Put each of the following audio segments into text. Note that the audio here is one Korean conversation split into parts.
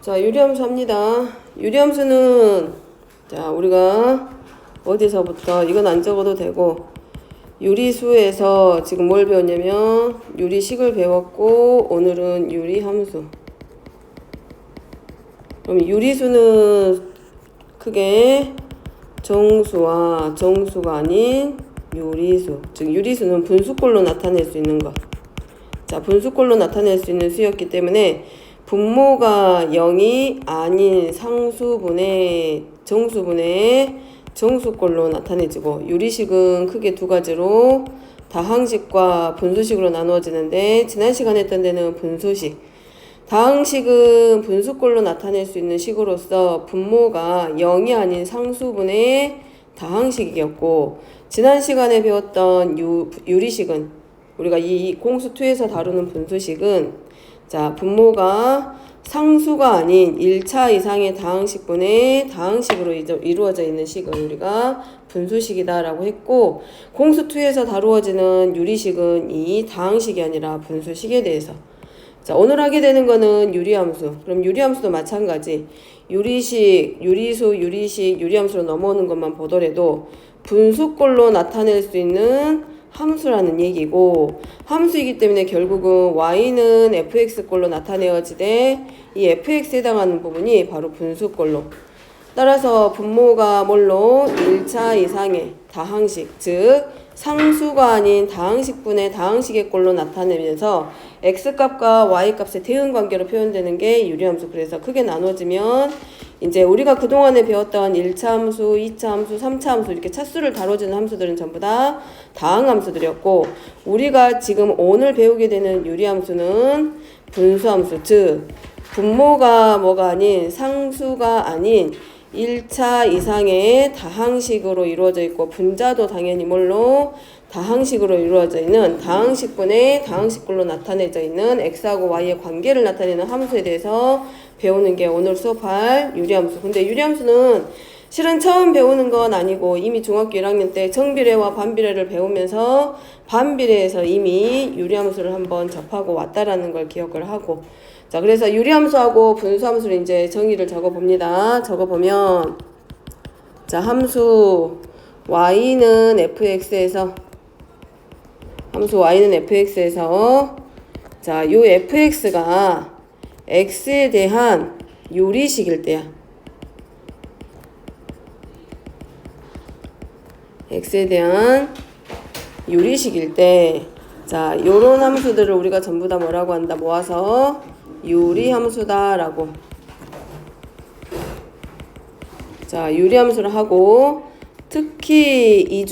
자, 유리함수 합니다. 유리함수는 자, 우리가 어디서부터 이건 안 적어도 되고 유리수에서 지금 뭘 배웠냐면 유리식을 배웠고 오늘은 유리함수. 그럼 유리수는 크게 정수와 정수가 아닌 유리수, 즉 유리수는 분수꼴로 나타낼 수 있는 것. 자, 분수꼴로 나타낼 수 있는 수였기 때문에 분모가 0이 아닌 상수분의 정수분의 정수꼴로 나타내지고, 유리식은 크게 두 가지로 다항식과 분수식으로 나누어지는데 지난 시간에 했던 데는 분수식, 다항식은 분수꼴로 나타낼 수 있는 식으로서 분모가 0이 아닌 상수분의 다항식이었고, 지난 시간에 배웠던 유리식은 우리가 이 공수2에서 다루는 분수식은 자, 분모가 상수가 아닌 1차 이상의 다항식분의 다항식으로 이루어져 있는 식을 우리가 분수식이다라고 했고, 공수2에서 다루어지는 유리식은 이 다항식이 아니라 분수식에 대해서 자, 오늘 하게 되는 거는 유리함수. 그럼 유리함수도 마찬가지. 유리식, 유리수, 유리식, 유리함수로 넘어오는 것만 보더라도 분수꼴로 나타낼 수 있는 함수라는 얘기고, 함수이기 때문에 결국은 y는 fx꼴로 나타내어지되 이 fx에 해당하는 부분이 바로 분수꼴로, 따라서 분모가 뭘로 1차 이상의 다항식, 즉 상수가 아닌 다항식분의 다항식의 꼴로 나타내면서 x값과 y값의 대응관계로 표현되는 게 유리함수. 그래서 크게 나눠지면 이제 우리가 그동안에 배웠던 1차 함수, 2차 함수, 3차 함수 이렇게 차수를 다뤄주는 함수들은 전부 다 다항함수들이었고, 우리가 지금 오늘 배우게 되는 유리함수는 분수함수, 즉 분모가 뭐가 아닌 상수가 아닌 1차 이상의 다항식으로 이루어져 있고, 분자도 당연히 뭘로 다항식으로 이루어져 있는 다항식분의 다항식꼴로 나타내져 있는 x하고 y의 관계를 나타내는 함수에 대해서 배우는 게 오늘 수업할 유리함수. 근데 유리함수는 실은 처음 배우는 건 아니고 이미 중학교 1학년 때 정비례와 반비례를 배우면서 반비례에서 이미 유리함수를 한번 접하고 왔다라는 걸 기억을 하고, 자, 그래서 유리함수하고 분수함수를 이제 정의를 적어봅니다. 적어보면 자, 함수 y는 fx에서 자, 요 fx가 x에 대한 유리식일 때야. x에 대한 유리식일 때, 자, 요런 함수들을 우리가 전부 다 뭐라고 한다? 모아서 유리함수다라고. 자, 유리함수를 하고, 특히 이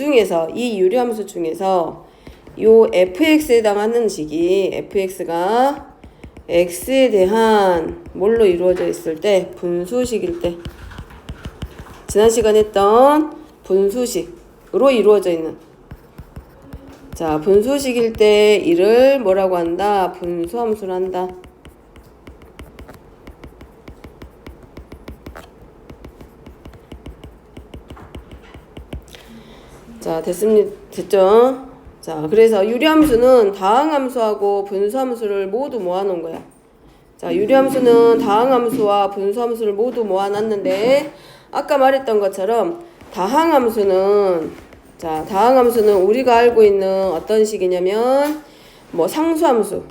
유리함수 중에서 요 fx에 해당하는 식이 fx가 x에 대한 뭘로 이루어져 있을 때? 분수식일 때. 지난 시간에 했던 분수식으로 이루어져 있는, 자, 분수식일 때 이를 뭐라고 한다? 분수함수를 한다. 자, 됐죠? 자, 그래서 유리함수는 다항함수하고 분수함수를 모두 모아놓은 거야. 자, 유리함수는 다항함수와 분수함수를 모두 모아놨는데, 아까 말했던 것처럼 다항함수는 우리가 알고 있는 어떤 식이냐면 뭐 상수함수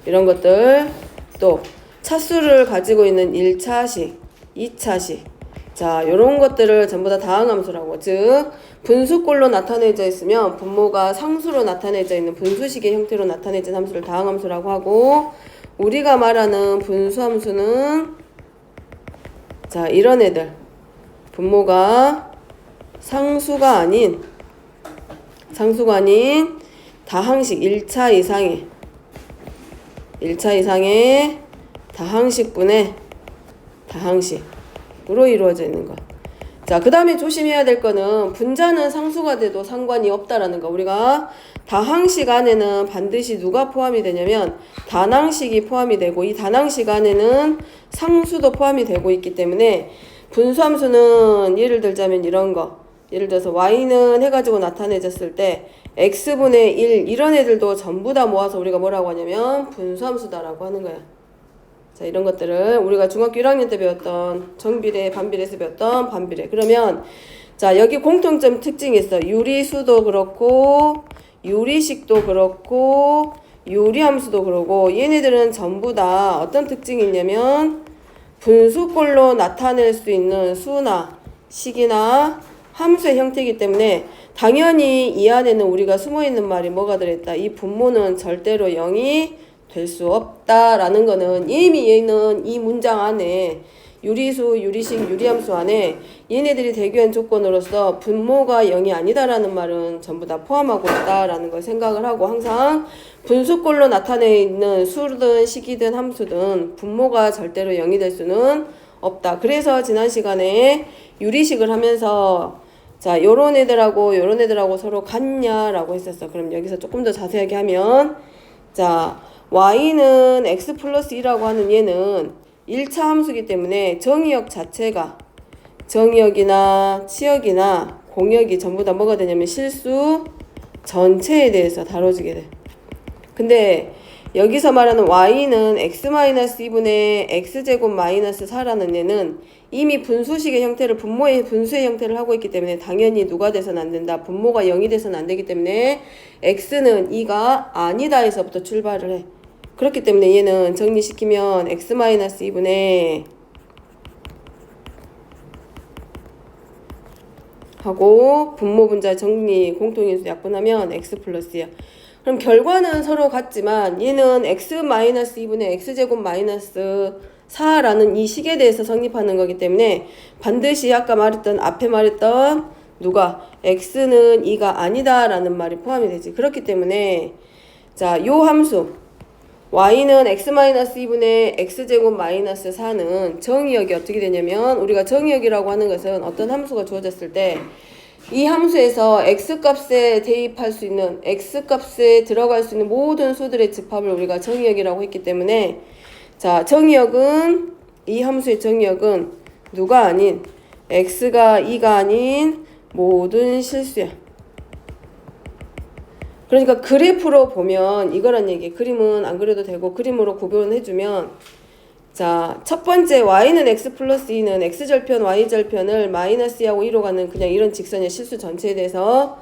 이런 것들, 또 차수를 가지고 있는 1차식, 2차식, 자, 요런 것들을 전부 다 다항함수라고. 즉 분수꼴로 나타내져 있으면 분모가 상수로 나타내져 있는 분수식의 형태로 나타내진 함수를 다항함수라고 하고, 우리가 말하는 분수함수는 자, 이런 애들, 분모가 상수가 아닌 다항식 1차 이상의 다항식분의 다항식으로 이루어져 있는 것. 자, 그 다음에 조심해야 될 거는 분자는 상수가 돼도 상관이 없다라는 거. 우리가 다항식 안에는 반드시 누가 포함이 되냐면 단항식이 포함이 되고, 이 단항식 안에는 상수도 포함이 되고 있기 때문에 분수함수는 예를 들자면 이런 거, 예를 들어서 y는 해가지고 나타내졌을 때 x분의 1 이런 애들도 전부 다 모아서 우리가 뭐라고 하냐면 분수함수다라고 하는 거야. 자, 이런 것들을 우리가 중학교 1학년 때 배웠던 정비례, 반비례에서 배웠던 반비례. 그러면 자, 여기 공통점 특징이 있어. 유리수도 그렇고 유리식도 그렇고 유리함수도 그렇고 얘네들은 전부 다 어떤 특징이 있냐면 분수꼴로 나타낼 수 있는 수나 식이나 함수의 형태이기 때문에 당연히 이 안에는 우리가 숨어있는 말이 뭐가 들어있다. 이 분모는 절대로 0이 될 수 없다라는 거는 이미 얘는 이 문장 안에 유리수, 유리식, 유리함수 안에 얘네들이 대교한 조건으로서 분모가 0이 아니다라는 말은 전부 다 포함하고 있다라는 걸 생각을 하고 항상 분수꼴로 나타내 있는 수든 식이든 함수든 분모가 절대로 0이 될 수는 없다. 그래서 지난 시간에 유리식을 하면서 자, 요런 애들하고 서로 같냐라고 했었어. 그럼 여기서 조금 더 자세하게 하면 자, y는 x 플러스 2라고 하는 얘는 1차 함수이기 때문에 정의역 자체가 정의역이나 치역이나 공역이 전부 다 뭐가 되냐면 실수 전체에 대해서 다뤄지게 돼. 근데 여기서 말하는 y는 x-2분의 x제곱 마이너스 4라는 얘는 이미 분수식의 형태를 분모의 분수의 형태를 하고 있기 때문에 당연히 누가 돼서는 안 된다. 분모가 0이 돼서는 안 되기 때문에 x는 2가 아니다 에서부터 출발을 해. 그렇기 때문에 얘는 정리시키면 x-2분의 하고 분모 분자 정리 공통인수 약분하면 x 플러스야. 그럼 결과는 서로 같지만 얘는 x-2분의 x제곱 마이너스 4라는 이 식에 대해서 성립하는 거기 때문에 반드시 아까 말했던 앞에 말했던 누가 x는 2가 아니다 라는 말이 포함이 되지. 그렇기 때문에 자, 요 함수 y는 x-2분의 x제곱 마이너스 4는 정의역이 어떻게 되냐면 우리가 정의역이라고 하는 것은 어떤 함수가 주어졌을 때 이 함수에서 x값에 대입할 수 있는 x값에 들어갈 수 있는 모든 수들의 집합을 우리가 정의역이라고 했기 때문에 자, 정의역은 이 함수의 정의역은 누가 아닌 x가 2가 아닌 모든 실수야. 그러니까 그래프로 보면 이거란 얘기. 그림은 안 그려도 되고 그림으로 구별을 해주면 자, 첫 번째 y는 x 플러스 2는 x절편 y절편을 마이너스 2하고 2로 가는 그냥 이런 직선의 실수 전체에 대해서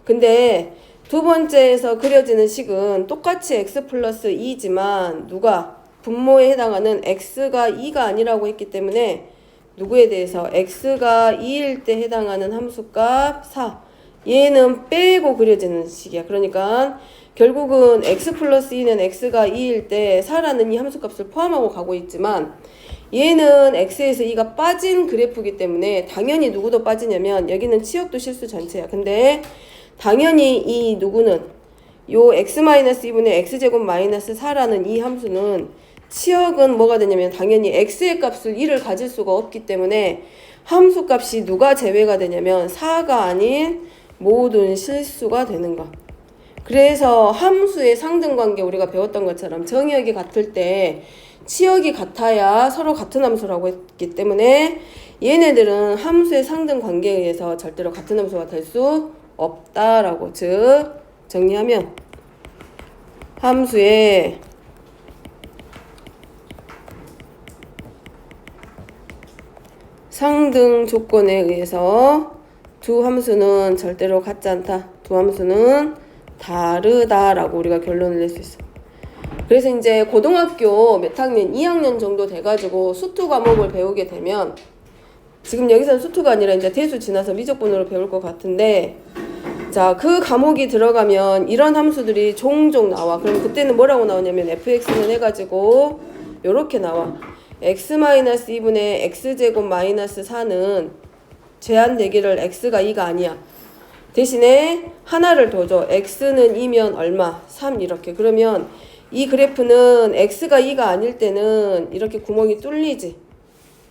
근데 두 번째에서 그려지는 식은 똑같이 x 플러스 2지만 누가 분모에 해당하는 x가 2가 아니라고 했기 때문에 누구에 대해서 x가 2일 때 해당하는 함수값 4 얘는 빼고 그려지는 식이야. 그러니까 결국은 x 플러스 2는 x가 2일 때 4라는 이 함수값을 포함하고 가고 있지만 얘는 x에서 2가 빠진 그래프이기 때문에 당연히 누구도 빠지냐면 여기는 치역도 실수 전체야. 근데 당연히 이 누구는 요 x-2분의 x제곱 마이너스 4라는 이 함수는 치역은 뭐가 되냐면 당연히 x의 값을 1을 가질 수가 없기 때문에 함수값이 누가 제외가 되냐면 4가 아닌 모든 실수가 되는 거. 그래서 함수의 상등관계 우리가 배웠던 것처럼 정의역이 같을 때 치역이 같아야 서로 같은 함수라고 했기 때문에 얘네들은 함수의 상등관계에 의해서 절대로 같은 함수가 될 수 없다라고. 즉 정리하면 함수의 상등 조건에 의해서 두 함수는 절대로 같지 않다. 두 함수는 다르다라고 우리가 결론을 낼 수 있어. 그래서 이제 고등학교 몇 학년, 2학년 정도 돼가지고 수투 과목을 배우게 되면 지금 여기서는 수투가 아니라 이제 대수 지나서 미적분으로 배울 것 같은데 자, 그 과목이 들어가면 이런 함수들이 종종 나와. 그럼 그때는 뭐라고 나오냐면 fx는 해가지고 요렇게 나와. x-2분의 x제곱 마이너스 4는 제한되기를 x가 2가 아니야. 대신에 하나를 더 줘. x는 2면 얼마? 3 이렇게. 그러면 이 그래프는 x가 2가 아닐 때는 이렇게 구멍이 뚫리지.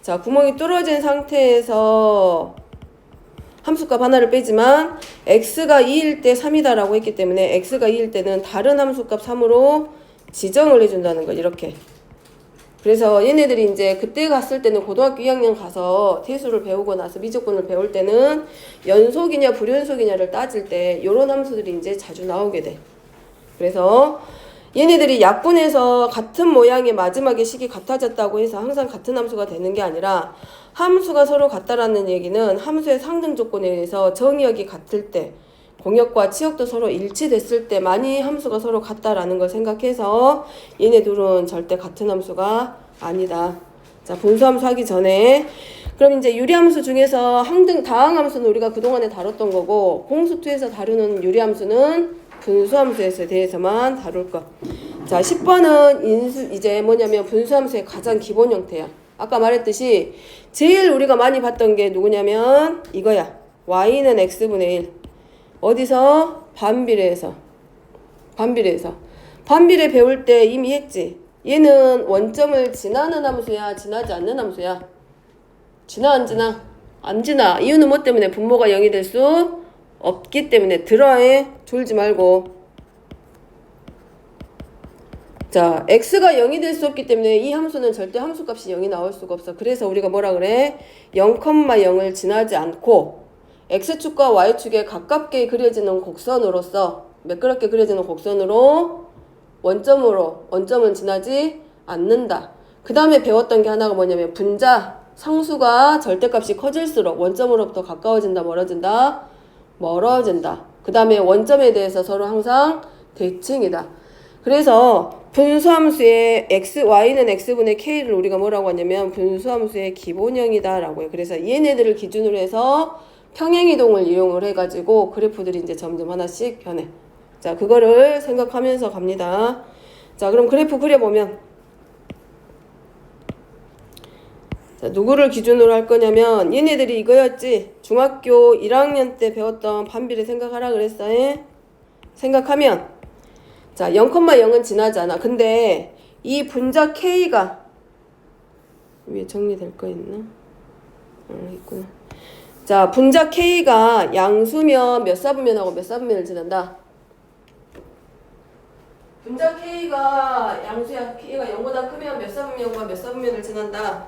자, 구멍이 뚫어진 상태에서 함수값 하나를 빼지만 x가 2일 때 3이다라고 했기 때문에 x가 2일 때는 다른 함수값 3으로 지정을 해준다는 거. 이렇게. 그래서 얘네들이 이제 그때 갔을 때는 고등학교 2학년 가서 태수를 배우고 나서 미적분을 배울 때는 연속이냐 불연속이냐를 따질 때 요런 함수들이 이제 자주 나오게 돼. 그래서 얘네들이 약분해서 같은 모양의 마지막에 식이 같아졌다고 해서 항상 같은 함수가 되는 게 아니라 함수가 서로 같다라는 얘기는 함수의 상등 조건에 의해서 정의역이 같을 때 공역과 치역도 서로 일치됐을 때만이 함수가 서로 같다라는 걸 생각해서 얘네 둘은 절대 같은 함수가 아니다. 자, 분수함수 하기 전에 그럼 이제 유리함수 중에서 항등 다항함수는 우리가 그동안에 다뤘던 거고 공수2에서 다루는 유리함수는 분수함수에 대해서만 다룰 거. 자, 10번은 이제 뭐냐면 분수함수의 가장 기본 형태야. 아까 말했듯이 제일 우리가 많이 봤던 게 누구냐면 이거야. y는 x분의 1. 어디서? 반비례에서. 반비례 배울 때 이미 했지. 얘는 원점을 지나는 함수야, 지나지 않는 함수야? 지나 안 지나? 안 지나. 이유는 뭐 때문에? 분모가 0이 될 수 없기 때문에. 들어해. 졸지 말고. 자, x가 0이 될 수 없기 때문에 이 함수는 절대 함수값이 0이 나올 수가 없어. 그래서 우리가 뭐라 그래? 0,0을 지나지 않고 x축과 y축에 가깝게 그려지는 곡선으로서 매끄럽게 그려지는 곡선으로 원점은 지나지 않는다. 그 다음에 배웠던 게 하나가 뭐냐면 분자, 상수가 절대값이 커질수록 원점으로부터 가까워진다, 멀어진다. 그 다음에 원점에 대해서 서로 항상 대칭이다. 그래서 분수함수의 y는 x분의 k를 우리가 뭐라고 하냐면 분수함수의 기본형이다 라고 해요. 그래서 얘네들을 기준으로 해서 평행이동을 이용을 해가지고 그래프들이 이제 점점 하나씩 변해. 자, 그거를 생각하면서 갑니다. 자, 그럼 그래프 그려보면 자, 누구를 기준으로 할 거냐면 얘네들이 이거였지. 중학교 1학년 때 배웠던 반비례 생각하라 그랬어. 생각하면 자, 0,0은 지나지 않아. 근데 이 분자 K가 위에 정리될 거 있나? 있구나. 자, 분자 K가 양수면 몇 사분면하고 몇 사분면을 지난다? 분자 K가 양수야. K가 0보다 크면 몇 사분면과 몇 사분면을 지난다?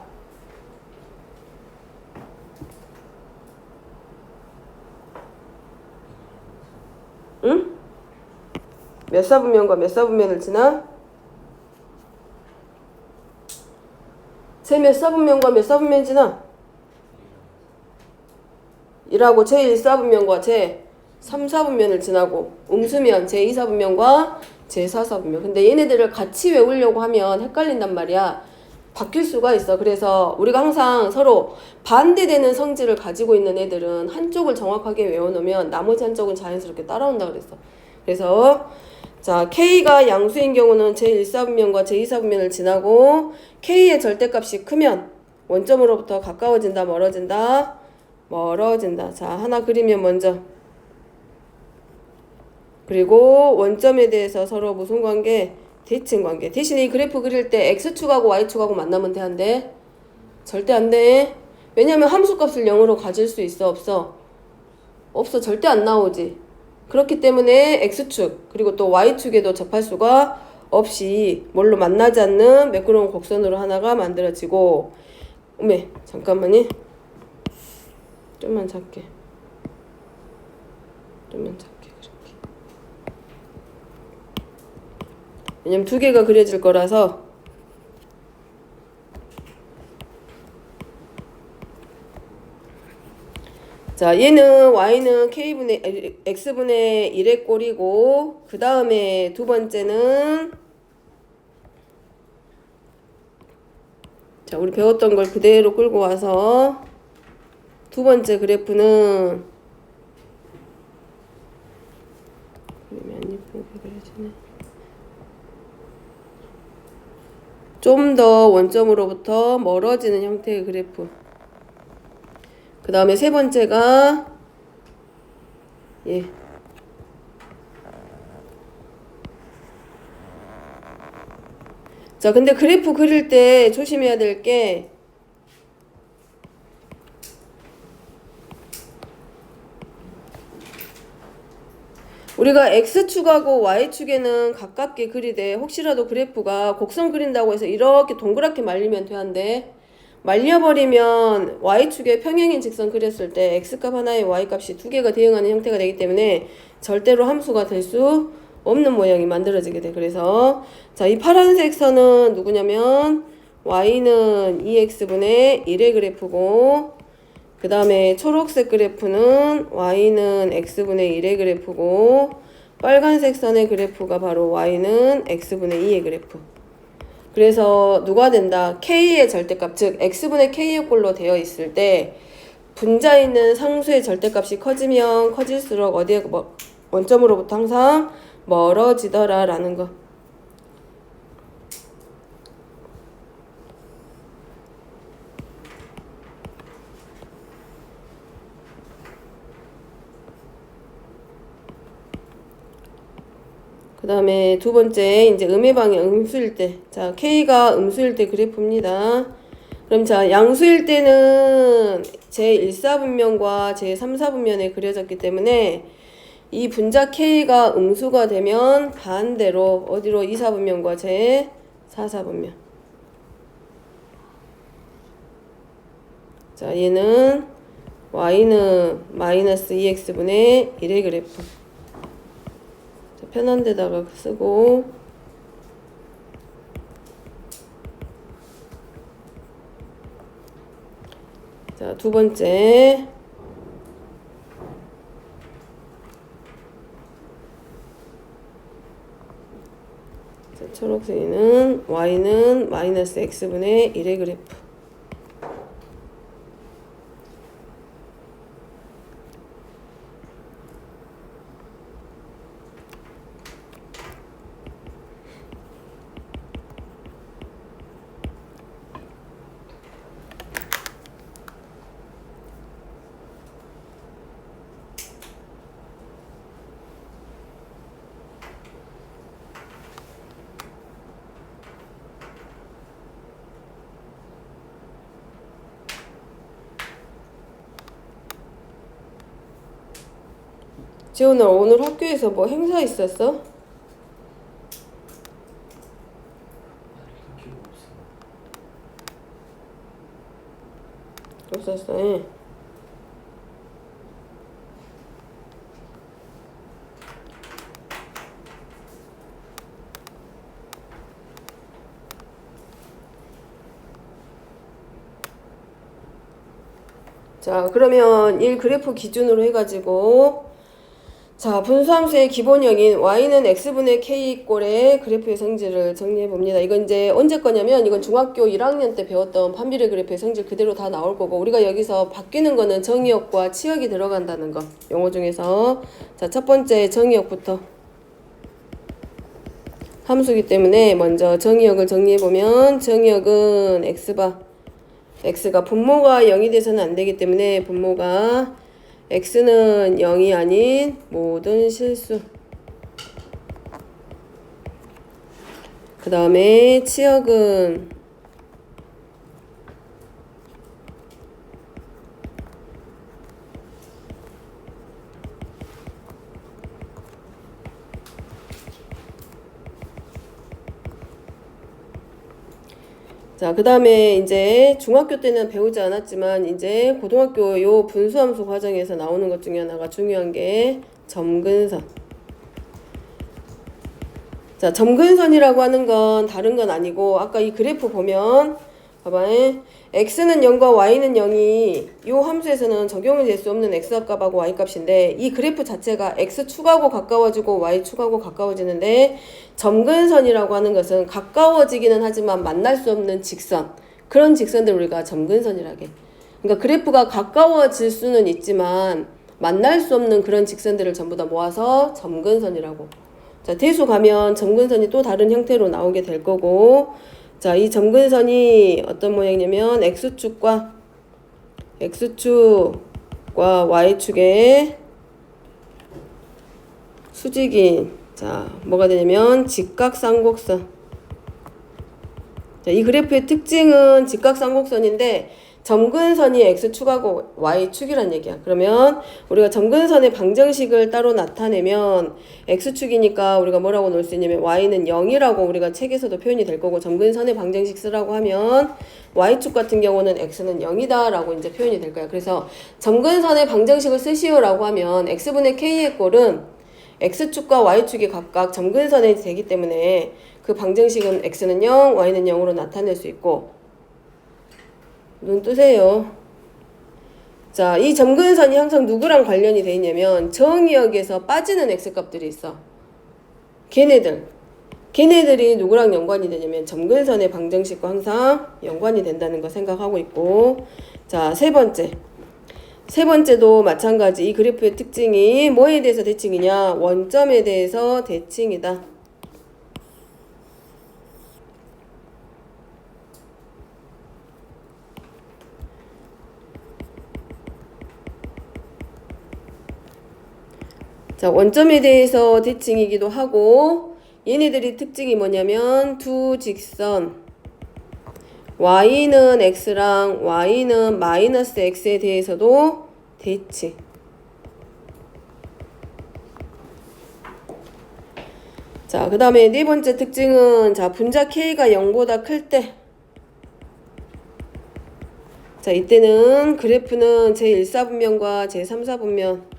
응? 몇 사분면과 몇 사분면을 지나? 제 몇 사분면과 몇 사분면 지나? 1하고 제 1사분면과 제 3사분면을 지나고 음수면 제 2사분면과 제 4사분면. 근데 얘네들을 같이 외우려고 하면 헷갈린단 말이야. 바뀔 수가 있어. 그래서 우리가 항상 서로 반대되는 성질을 가지고 있는 애들은 한쪽을 정확하게 외워놓으면 나머지 한쪽은 자연스럽게 따라온다 그랬어. 그래서 자, K가 양수인 경우는 제1사분면과 제2사분면을 지나고 K의 절대값이 크면 원점으로부터 가까워진다, 멀어진다. 자, 하나 그리면 먼저. 그리고 원점에 대해서 서로 무슨 관계? 대칭 관계. 대신에 이 그래프 그릴 때 X축하고 Y축하고 만나면 돼, 안 돼? 절대 안 돼. 왜냐면 함수값을 0으로 가질 수 있어, 없어? 없어. 절대 안 나오지. 그렇기 때문에 X축 그리고 또 Y축에도 접할 수가 없이 뭘로 만나지 않는 매끄러운 곡선으로 하나가 만들어지고 잠깐만요. 좀만 작게 그렇게. 왜냐면 두 개가 그려질 거라서. 자, 얘는 y는 x분의 1의 꼴이고 그 다음에 두 번째는 자, 우리 배웠던 걸 그대로 끌고 와서 두 번째 그래프는 좀 더 원점으로부터 멀어지는 형태의 그래프. 그 다음에 세 번째가 자, 근데 그래프 그릴 때 조심해야 될 게 우리가 X축하고 Y축에는 가깝게 그리되 혹시라도 그래프가 곡선 그린다고 해서 이렇게 동그랗게 말리면 돼한데 말려버리면 Y축에 평행인 직선 그렸을 때 X값 하나에 Y값이 두 개가 대응하는 형태가 되기 때문에 절대로 함수가 될 수 없는 모양이 만들어지게 돼. 그래서 자, 이 파란색 선은 누구냐면 y는 2x분의 1의 그래프고, 그 다음에 초록색 그래프는 y는 x분의 1의 그래프고, 빨간색 선의 그래프가 바로 y는 x분의 2의 그래프. 그래서 누가 된다? k의 절대값, 즉 x분의 k의 꼴로 되어 있을 때 분자 있는 상수의 절대값이 커지면 커질수록 어디에 원점으로부터 항상 멀어지더라 라는 거. 그 다음에 두 번째, 이제 음의 방향, 음수일 때. 자, K가 음수일 때 그래프입니다. 그럼 자, 양수일 때는 제1사분면과 제3사분면에 그려졌기 때문에 이 분자 K가 음수가 되면 반대로 어디로 2사분면과 제4사분면. 자, 얘는 Y는 마이너스 2X분의 1의 그래프. 편한 데다가 쓰고, 자, 두 번째, 자, 초록색은 y는 마이너스 x분의 1의 그래프. 지훈아, 오늘 학교에서 뭐 행사 있었어? 없었어. 예. 자, 그러면 1 그래프 기준으로 해가지고, 자, 분수함수의 기본형인 y는 x분의 k 꼴의 그래프의 성질을 정리해 봅니다. 이건 이제 언제 거냐면 이건 중학교 1학년 때 배웠던 판비례 그래프의 성질 그대로 다 나올 거고, 우리가 여기서 바뀌는 거는 정의역과 치역이 들어간다는 거. 용어 중에서. 자, 첫 번째 정의역부터. 함수기 때문에 먼저 정의역을 정리해 보면, 정의역은 x바. x가 분모가 0이 돼서는 안 되기 때문에 분모가 x는 0이 아닌 모든 실수. 그 다음에 치역은 자, 그 다음에 이제 중학교 때는 배우지 않았지만 이제 고등학교 요 분수함수 과정에서 나오는 것 중에 하나가 중요한 게 점근선. 자, 점근선이라고 하는 건 다른 건 아니고, 아까 이 그래프 보면 봐봐, x는 0과 y는 0이 요 함수에서는 적용이 될 수 없는 x값하고 y값인데, 이 그래프 자체가 x축하고 가까워지고 y축하고 가까워지는데, 점근선이라고 하는 것은 가까워지기는 하지만 만날 수 없는 직선, 그런 직선들 우리가 점근선이라게. 그러니까 그래프가 가까워질 수는 있지만 만날 수 없는 그런 직선들을 전부 다 모아서 점근선이라고. 자, 대수 가면 점근선이 또 다른 형태로 나오게 될 거고, 자, 이 점근선이 어떤 모양이냐면 x축과 y축의 수직인, 자, 뭐가 되냐면 직각쌍곡선. 자, 이 그래프의 특징은 직각쌍곡선인데 점근선이 x축하고 y축이란 얘기야. 그러면 우리가 점근선의 방정식을 따로 나타내면 x축이니까 우리가 뭐라고 놓을 수 있냐면 y는 0이라고 우리가 책에서도 표현이 될 거고, 점근선의 방정식 쓰라고 하면 y축 같은 경우는 x는 0이다 라고 이제 표현이 될 거야. 그래서 점근선의 방정식을 쓰시오라고 하면 x분의 k의 꼴은 x축과 y축이 각각 점근선이 되기 때문에 그 방정식은 x는 0, y는 0으로 나타낼 수 있고. 눈 뜨세요. 자, 이 점근선이 항상 누구랑 관련이 돼 있냐면 정의역에서 빠지는 x값들이 있어. 걔네들이 누구랑 연관이 되냐면 점근선의 방정식과 항상 연관이 된다는 거 생각하고 있고. 자, 세 번째도 마찬가지. 이 그래프의 특징이 뭐에 대해서 대칭이냐? 원점에 대해서 대칭이다. 자, 원점에 대해서 대칭이기도 하고, 얘네들이 특징이 뭐냐면 두 직선 y는 x랑 y는 마이너스 x에 대해서도 대칭. 자, 그 다음에 네 번째 특징은, 자, 분자 k가 0보다 클 때, 자, 이때는 그래프는 제1사분면과 제3사분면,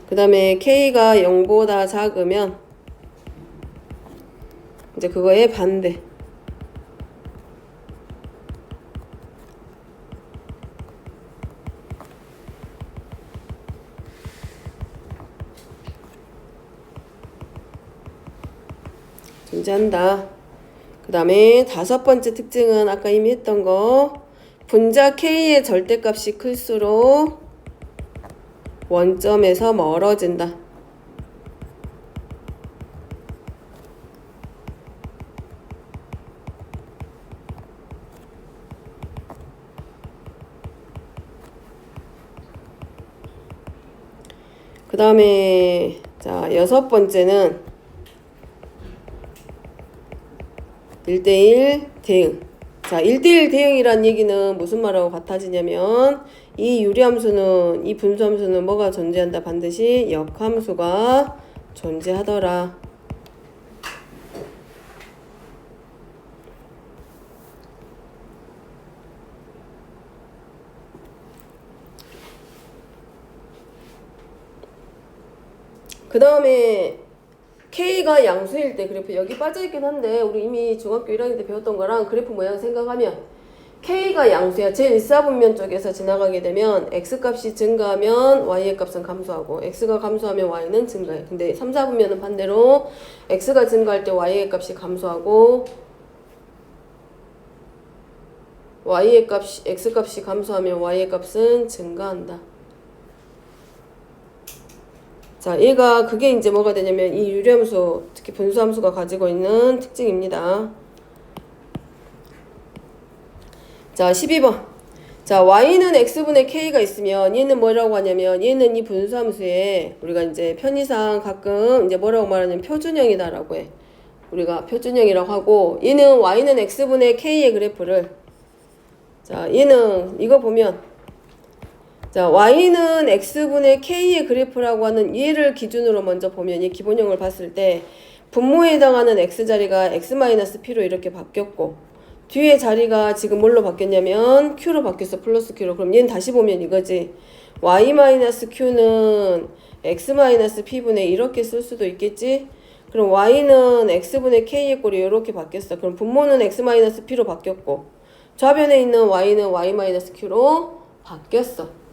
그 다음에 k가 0보다 작으면 이제 그거의 반대. 존재한다. 그 다음에 다섯 번째 특징은 아까 이미 했던 거, 분자 k의 절대값이 클수록 원점에서 멀어진다. 그 다음에 자, 여섯 번째는 1대1 대응. 자, 1대1 대응이란 얘기는 무슨 말하고 같아지냐면 이 유리함수는, 이 분수함수는 뭐가 존재한다? 반드시 역함수가 존재하더라. 그 다음에 K가 양수일 때 그래프 여기 빠져있긴 한데 우리 이미 중학교 1학년 때 배웠던 거랑 그래프 모양 생각하면 K가 양수야. 제1사분면 쪽에서 지나가게 되면 X값이 증가하면 Y의 값은 감소하고 X가 감소하면 Y는 증가해. 근데 3, 4분면은 반대로 X가 증가할 때 Y의 값이 감소하고 Y의 값이, X값이 감소하면 Y의 값은 증가한다. 자, 얘가 그게 이제 뭐가 되냐면 이 유리함수, 특히 분수함수가 가지고 있는 특징입니다. 자, 12번. 자, y는 x분의 k가 있으면 얘는 뭐라고 하냐면 얘는 이 분수함수에 우리가 이제 편의상 가끔 이제 뭐라고 말하냐면 표준형이다라고 해. 우리가 표준형이라고 하고 얘는 y는 x분의 k의 그래프를, 자, 얘는 이거 보면, 자, y는 x분의 k의 그래프라고 하는 얘를 기준으로 먼저 보면 이 기본형을 봤을 때 분모에 해당하는 x자리가 x-p로 이렇게 바뀌었고 뒤에 자리가 지금 뭘로 바뀌었냐면 q로 바뀌었어. 플러스 q로. 그럼 얘는 다시 보면 이거지. y-q는 x-p분의 이렇게 쓸 수도 있겠지. 그럼 y는 x분의 k의 꼴이 이렇게 바뀌었어. 그럼 분모는 x-p로 바뀌었고 좌변에 있는 y는 y-q로 바뀌었어.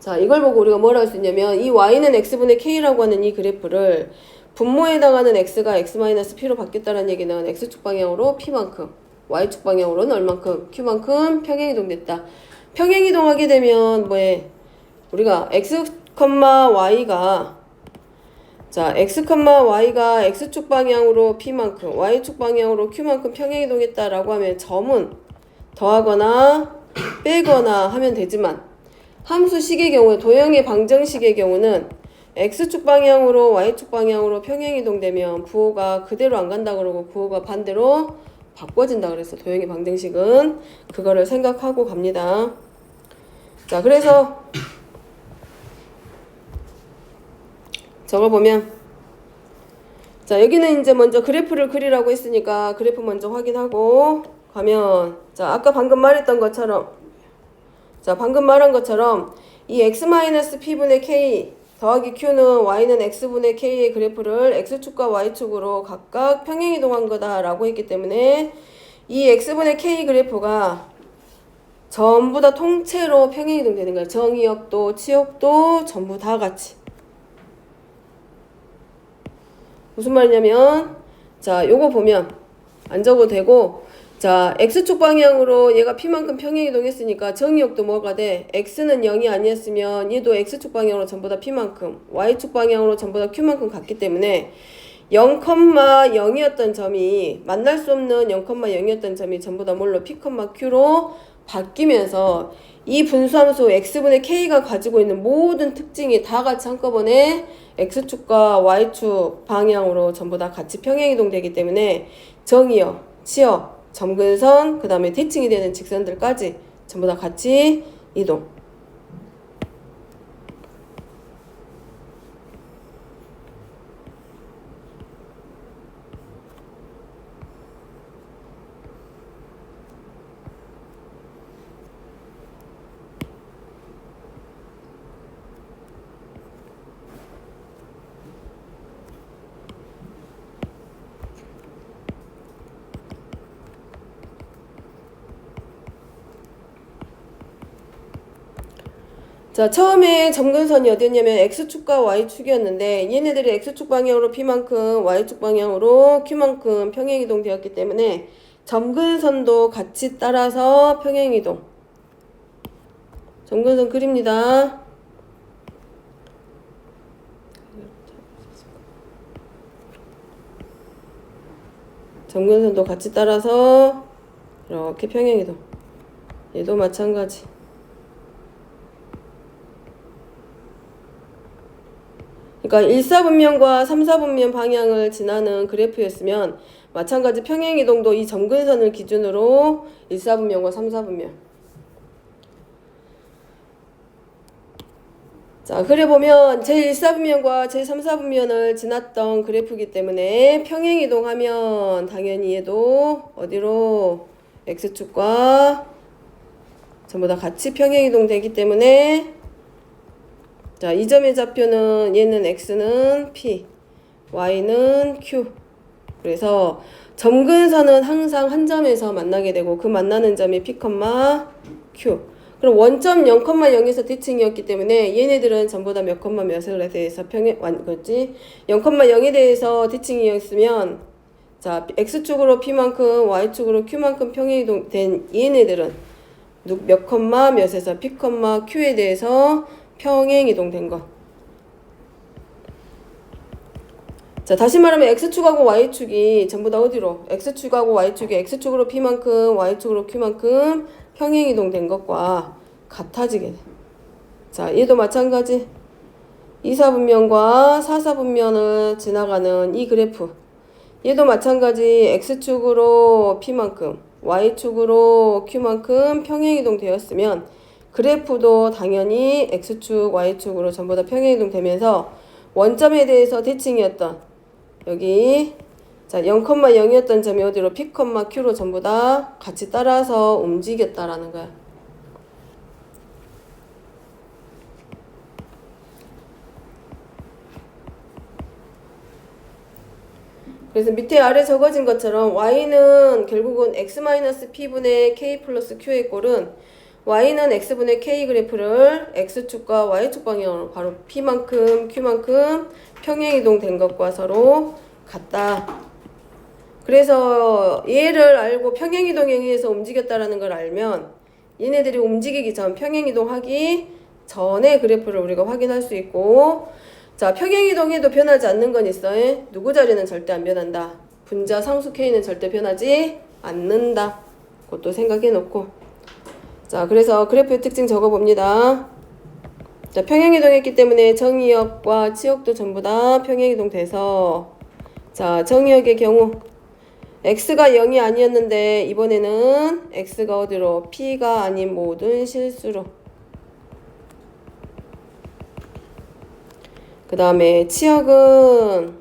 자, 이걸 보고 우리가 뭐라 할 수 있냐면 이 y는 x분의 k라고 하는 이 그래프를 분모에 해당하는 x가 x-p로 바뀌었다는 얘기는 x축 방향으로 p만큼, y축 방향으로는 얼만큼, q만큼 평행이동됐다. 평행이동하게 되면 뭐해? 우리가 x, y가, 자, x, y가 x축 방향으로 p만큼, y축 방향으로 q만큼 평행이동했다라고 하면 점은 더하거나 빼거나 하면 되지만 함수식의 경우에, 도형의 방정식의 경우는 x축 방향으로 y축 방향으로 평행이동되면 부호가 그대로 안 간다 그러고 부호가 반대로 바꿔진다 그랬어. 도형의 방정식은 그거를 생각하고 갑니다. 자, 그래서 저거 보면 자, 여기는 이제 먼저 그래프를 그리라고 했으니까 그래프 먼저 확인하고 가면, 자, 아까 방금 말했던 것처럼, 자, 방금 말한 것처럼 이 x-p분의 k 더하기 q는 y는 x분의 k의 그래프를 x축과 y축으로 각각 평행이동한 거다라고 했기 때문에 이 x분의 k 그래프가 전부 다 통째로 평행이동 되는 거예요. 정의역도 치역도 전부 다 같이. 무슨 말이냐면, 자, 요거 보면 안 적어도 되고, 자, x축 방향으로 얘가 p만큼 평행이동했으니까 정의역도 뭐가 돼? x는 0이 아니었으면 얘도 x축 방향으로 전부 다 p만큼, y축 방향으로 전부 다 q만큼 같기 때문에 0,0이었던 점이, 만날 수 없는 0,0이었던 점이 전부 다 뭘로? p, q로 바뀌면서 이 분수함수 x분의 k가 가지고 있는 모든 특징이 다 같이 한꺼번에 x축과 y축 방향으로 전부 다 같이 평행이동 되기 때문에 정의역, 치역, 점근선, 그 다음에 대칭이 되는 직선들까지 전부 다 같이 이동. 자, 처음에 점근선이 어디였냐면 x축과 y축이었는데 얘네들이 x축 방향으로 p만큼 y축 방향으로 q만큼 평행이동 되었기 때문에 점근선도 같이 따라서 평행이동. 점근선 그립니다. 점근선도 같이 따라서 이렇게 평행이동. 얘도 마찬가지. 그러니까 1사분면과 3사분면 방향을 지나는 그래프였으면 마찬가지 평행이동도 이 점근선을 기준으로 1사분면과 3사분면. 자, 그래 보면 제1사분면과 제3사분면을 지났던 그래프이기 때문에 평행이동하면 당연히 얘도 어디로? x축과 전부 다 같이 평행이동 되기 때문에, 자, 이 점의 좌표는 얘는 x는 p, y는 q. 그래서 점근선은 항상 한 점에서 만나게 되고 그 만나는 점이 p, q. 그럼 원점 0,0에서 대칭이었기 때문에 얘네들은 전부 다 몇 컴마 몇에 대해서 그렇지? 0,0에 대해서 대칭이었으면, 자, x축으로 p만큼 y축으로 q만큼 평행이동 된 얘네들은 몇 컴마 몇에서 p, q에 대해서 평행이동된 것. 자, 다시 말하면 x축하고 y축이 전부 다 어디로? x축하고 y축이 x축으로 p만큼 y축으로 q만큼 평행이동된 것과 같아지게 돼. 자, 얘도 마찬가지. 2사분면과 4사분면을 지나가는 이 그래프. 얘도 마찬가지. x축으로 p만큼 y축으로 q만큼 평행이동 되었으면 그래프도 당연히 x축, y축으로 전부 다 평행이동 되면서 원점에 대해서 대칭이었던 여기, 자, 0,0이었던 점이 어디로? p, q로 전부 다 같이 따라서 움직였다라는 거야. 그래서 밑에 아래 적어진 것처럼 y는 결국은 x-p분의 k 플러스 q의 꼴은 y는 x분의 k 그래프를 x축과 y축 방향으로 바로 p만큼 q만큼 평행이동된 것과 서로 같다. 그래서 얘를 알고 평행이동에 의해서 움직였다라는 걸 알면 얘네들이 움직이기 전, 평행이동하기 전에 그래프를 우리가 확인할 수 있고, 자, 평행이동해도 변하지 않는 건 있어. 누구 자리는 절대 안 변한다. 분자 상수 k는 절대 변하지 않는다. 그것도 생각해 놓고. 자, 그래서 그래프의 특징 적어봅니다. 자, 평행이동했기 때문에 정의역과 치역도 전부 다 평행이동 돼서, 자, 정의역의 경우 x가 0이 아니었는데 이번에는 x가 어디로? p가 아닌 모든 실수로. 그 다음에 치역은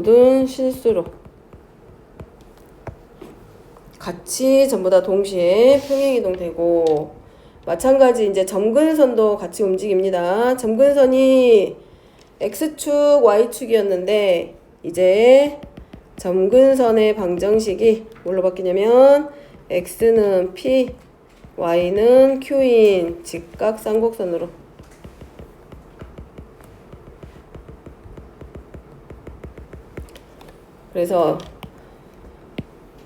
모든 실수로 같이 전부 다 동시에 평행이동되고, 마찬가지 이제 점근선도 같이 움직입니다. 점근선이 X축, Y축이었는데 이제 점근선의 방정식이 뭘로 바뀌냐면 X는 P, Y는 Q인 직각쌍곡선으로. 그래서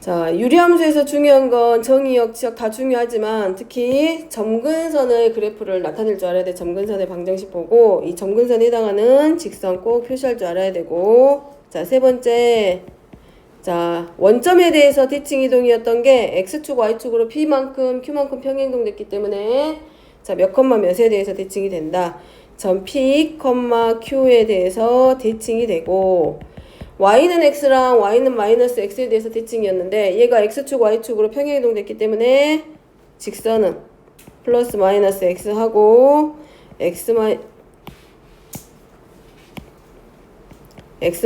자, 유리함수에서 중요한 건 정의역, 지역 다 중요하지만 특히 점근선의 그래프를 나타낼 줄 알아야 돼. 점근선의 방정식 보고 이 점근선에 해당하는 직선 꼭 표시할 줄 알아야 되고, 자, 세 번째, 자, 원점에 대해서 대칭 이동이었던 게 X축, Y축으로 P만큼, Q만큼 평행이동됐기 때문에 자, 몇 컴마 몇에 대해서 대칭이 된다. 점 P, Q에 대해서 대칭이 되고, Y는 X랑 Y는 마이너스 X에 대해서 대칭이었는데 얘가 X축, Y축으로 평행이동됐기 때문에 직선은 플러스 마이너스 X하고 X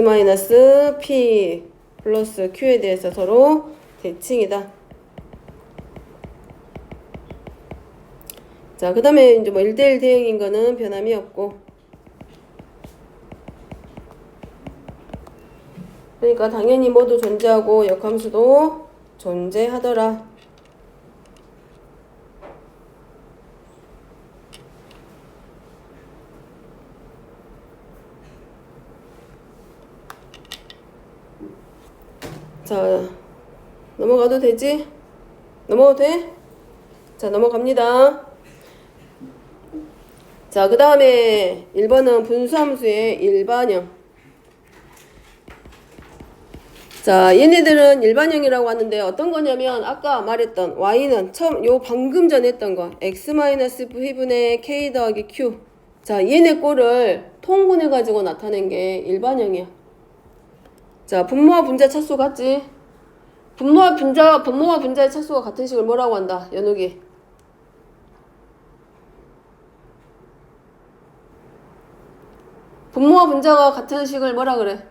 마이너스 P 플러스 Q에 대해서 서로 대칭이다. 자, 그 다음에 이제 뭐 1대1 대응인 거는 변함이 없고, 그러니까 당연히 모두 존재하고 역함수도 존재하더라. 자, 넘어가도 되지? 넘어가도 돼? 자, 넘어갑니다. 자, 그 다음에 1번은 분수함수의 일반형. 자, 얘네들은 일반형이라고 하는데 어떤 거냐면 아까 말했던 y는 처음 요 방금 전에 했던 거 x-v분의 k 더하기 q. 자, 얘네 꼴을 통분해 가지고 나타낸 게 일반형이야. 자, 분모와 분자 차수 같지? 분모와 분자의 차수가 같은 식을 뭐라고 한다? 연욱이. 분모와 분자가 같은 식을 뭐라 그래?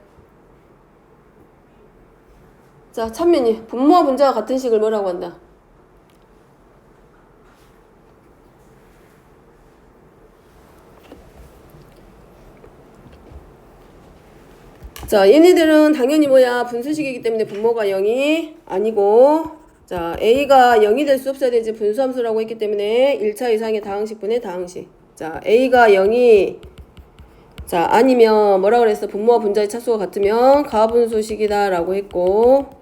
자, 찬민이 분모와 분자가 같은 식을 뭐라고 한다? 자, 얘네들은 당연히 뭐야? 분수식이기 때문에 분모가 0이 아니고, 자, A가 0이 될 수 없어야 되지. 분수함수라고 했기 때문에 1차 이상의 다항식분의 다항식. 자, A가 0이 자, 아니면 뭐라 그랬어? 분모와 분자의 차수가 같으면 가분수식이다 라고 했고,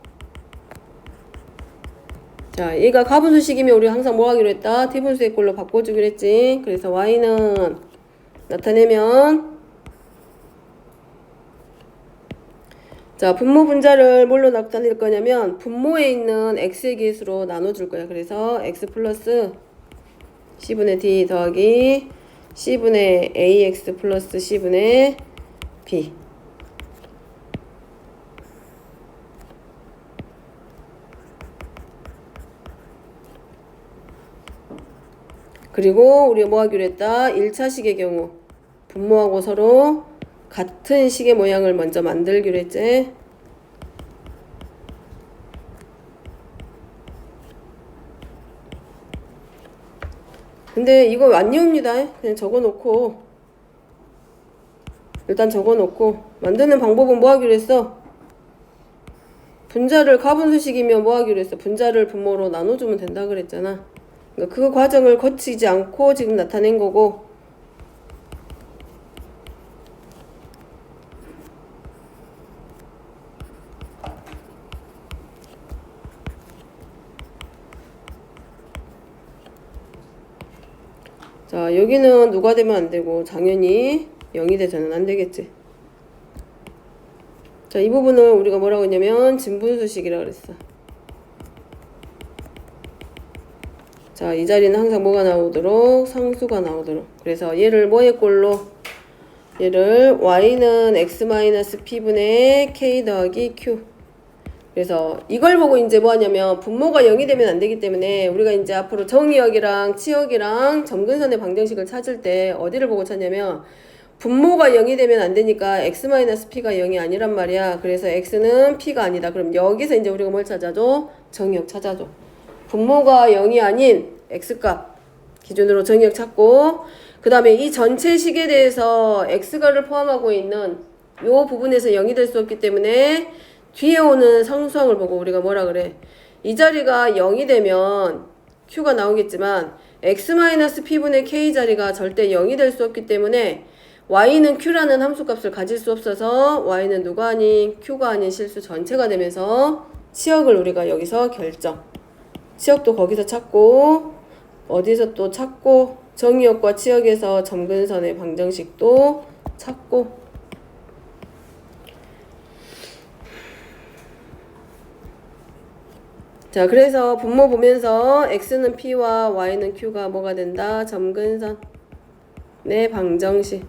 자, 얘가 가분수식이면 우리 항상 뭐 하기로 했다? T분수의 꼴로 바꿔주기로 했지. 그래서 Y는 나타내면 자, 분모 분자를 뭘로 나타낼 거냐면 분모에 있는 X의 개수로 나눠줄 거야. 그래서 X 플러스 C분의 D 더하기 C분의 AX 플러스 C분의 B. 그리고 우리가 뭐 하기로 했다? 1차식의 경우 분모하고 서로 같은 식의 모양을 먼저 만들기로 했지. 근데 이거 안 이옵니다. 그냥 적어놓고 일단 적어놓고 만드는 방법은 뭐 하기로 했어? 분자를 가분수식이면 뭐 하기로 했어? 분자를 분모로 나눠주면 된다 그랬잖아. 그러니까 그 과정을 거치지 않고 지금 나타낸 거고, 자, 여기는 누가 되면 안 되고 당연히 0이 돼서는 안 되겠지. 자, 이 부분은 우리가 뭐라고 했냐면 진분수식이라고 그랬어. 자, 이 자리는 항상 뭐가 나오도록? 상수가 나오도록. 그래서 얘를 뭐의 꼴로? 얘를 y는 x-p분의 k 더하기 q. 그래서 이걸 보고 이제 뭐 하냐면 분모가 0이 되면 안 되기 때문에 우리가 이제 앞으로 정의역이랑 치역이랑 점근선의 방정식을 찾을 때 어디를 보고 찾냐면 분모가 0이 되면 안 되니까 x-p가 0이 아니란 말이야. 그래서 x는 p가 아니다. 그럼 여기서 이제 우리가 뭘 찾아줘? 정의역 찾아줘. 분모가 0이 아닌 x값 기준으로 정의역 찾고, 그 다음에 이 전체 식에 대해서 x가를 포함하고 있는 요 부분에서 0이 될 수 없기 때문에 뒤에 오는 상수항을 보고 우리가 뭐라 그래? 이 자리가 0이 되면 q가 나오겠지만 x-p분의 k 자리가 절대 0이 될 수 없기 때문에 y는 q라는 함수값을 가질 수 없어서 y는 누가 아닌 q가 아닌 실수 전체가 되면서 치역을 우리가 여기서 결정. 치역도 거기서 찾고 어디서 또 찾고 정의역과 치역에서 점근선의 방정식도 찾고. 자, 그래서 분모 보면서 x는 p와 y는 q가 뭐가 된다? 점근선의 방정식.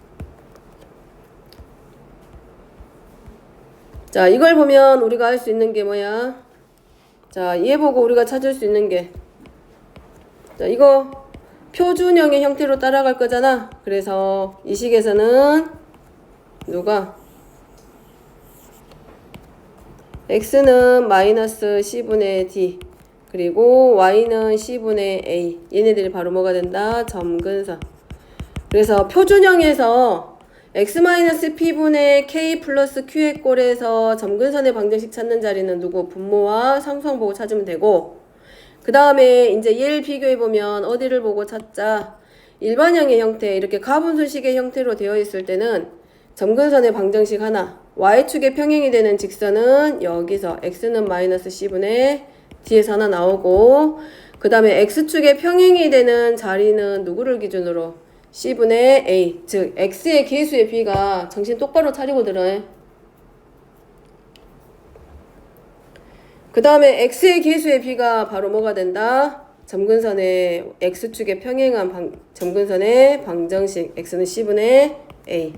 자, 이걸 보면 우리가 할 수 있는 게 뭐야? 자, 얘 보고 우리가 찾을 수 있는 게, 자, 이거 표준형의 형태로 따라갈 거잖아. 그래서 이 식에서는 누가? x는 마이너스 c분의 d, 그리고 y는 c분의 a. 얘네들이 바로 뭐가 된다? 점근선. 그래서 표준형에서 x-p분의 k 플러스 q의 꼴에서 점근선의 방정식 찾는 자리는 누구? 분모와 상수항 보고 찾으면 되고, 그 다음에 이제 얘를 비교해보면 어디를 보고 찾자? 일반형의 형태, 이렇게 가분수식의 형태로 되어 있을 때는 점근선의 방정식 하나, y축의 평행이 되는 직선은 여기서 x는 마이너스 c분의 d에서 하나 나오고, 그 다음에 x축의 평행이 되는 자리는 누구를 기준으로? c분의 a, 즉 x의 계수의 b가 정신 똑바로 차리고 들어. 그 다음에 x의 계수의 b가 바로 뭐가 된다? 점근선의 x축의 평행한 점근선의 방정식 x는 c분의 a.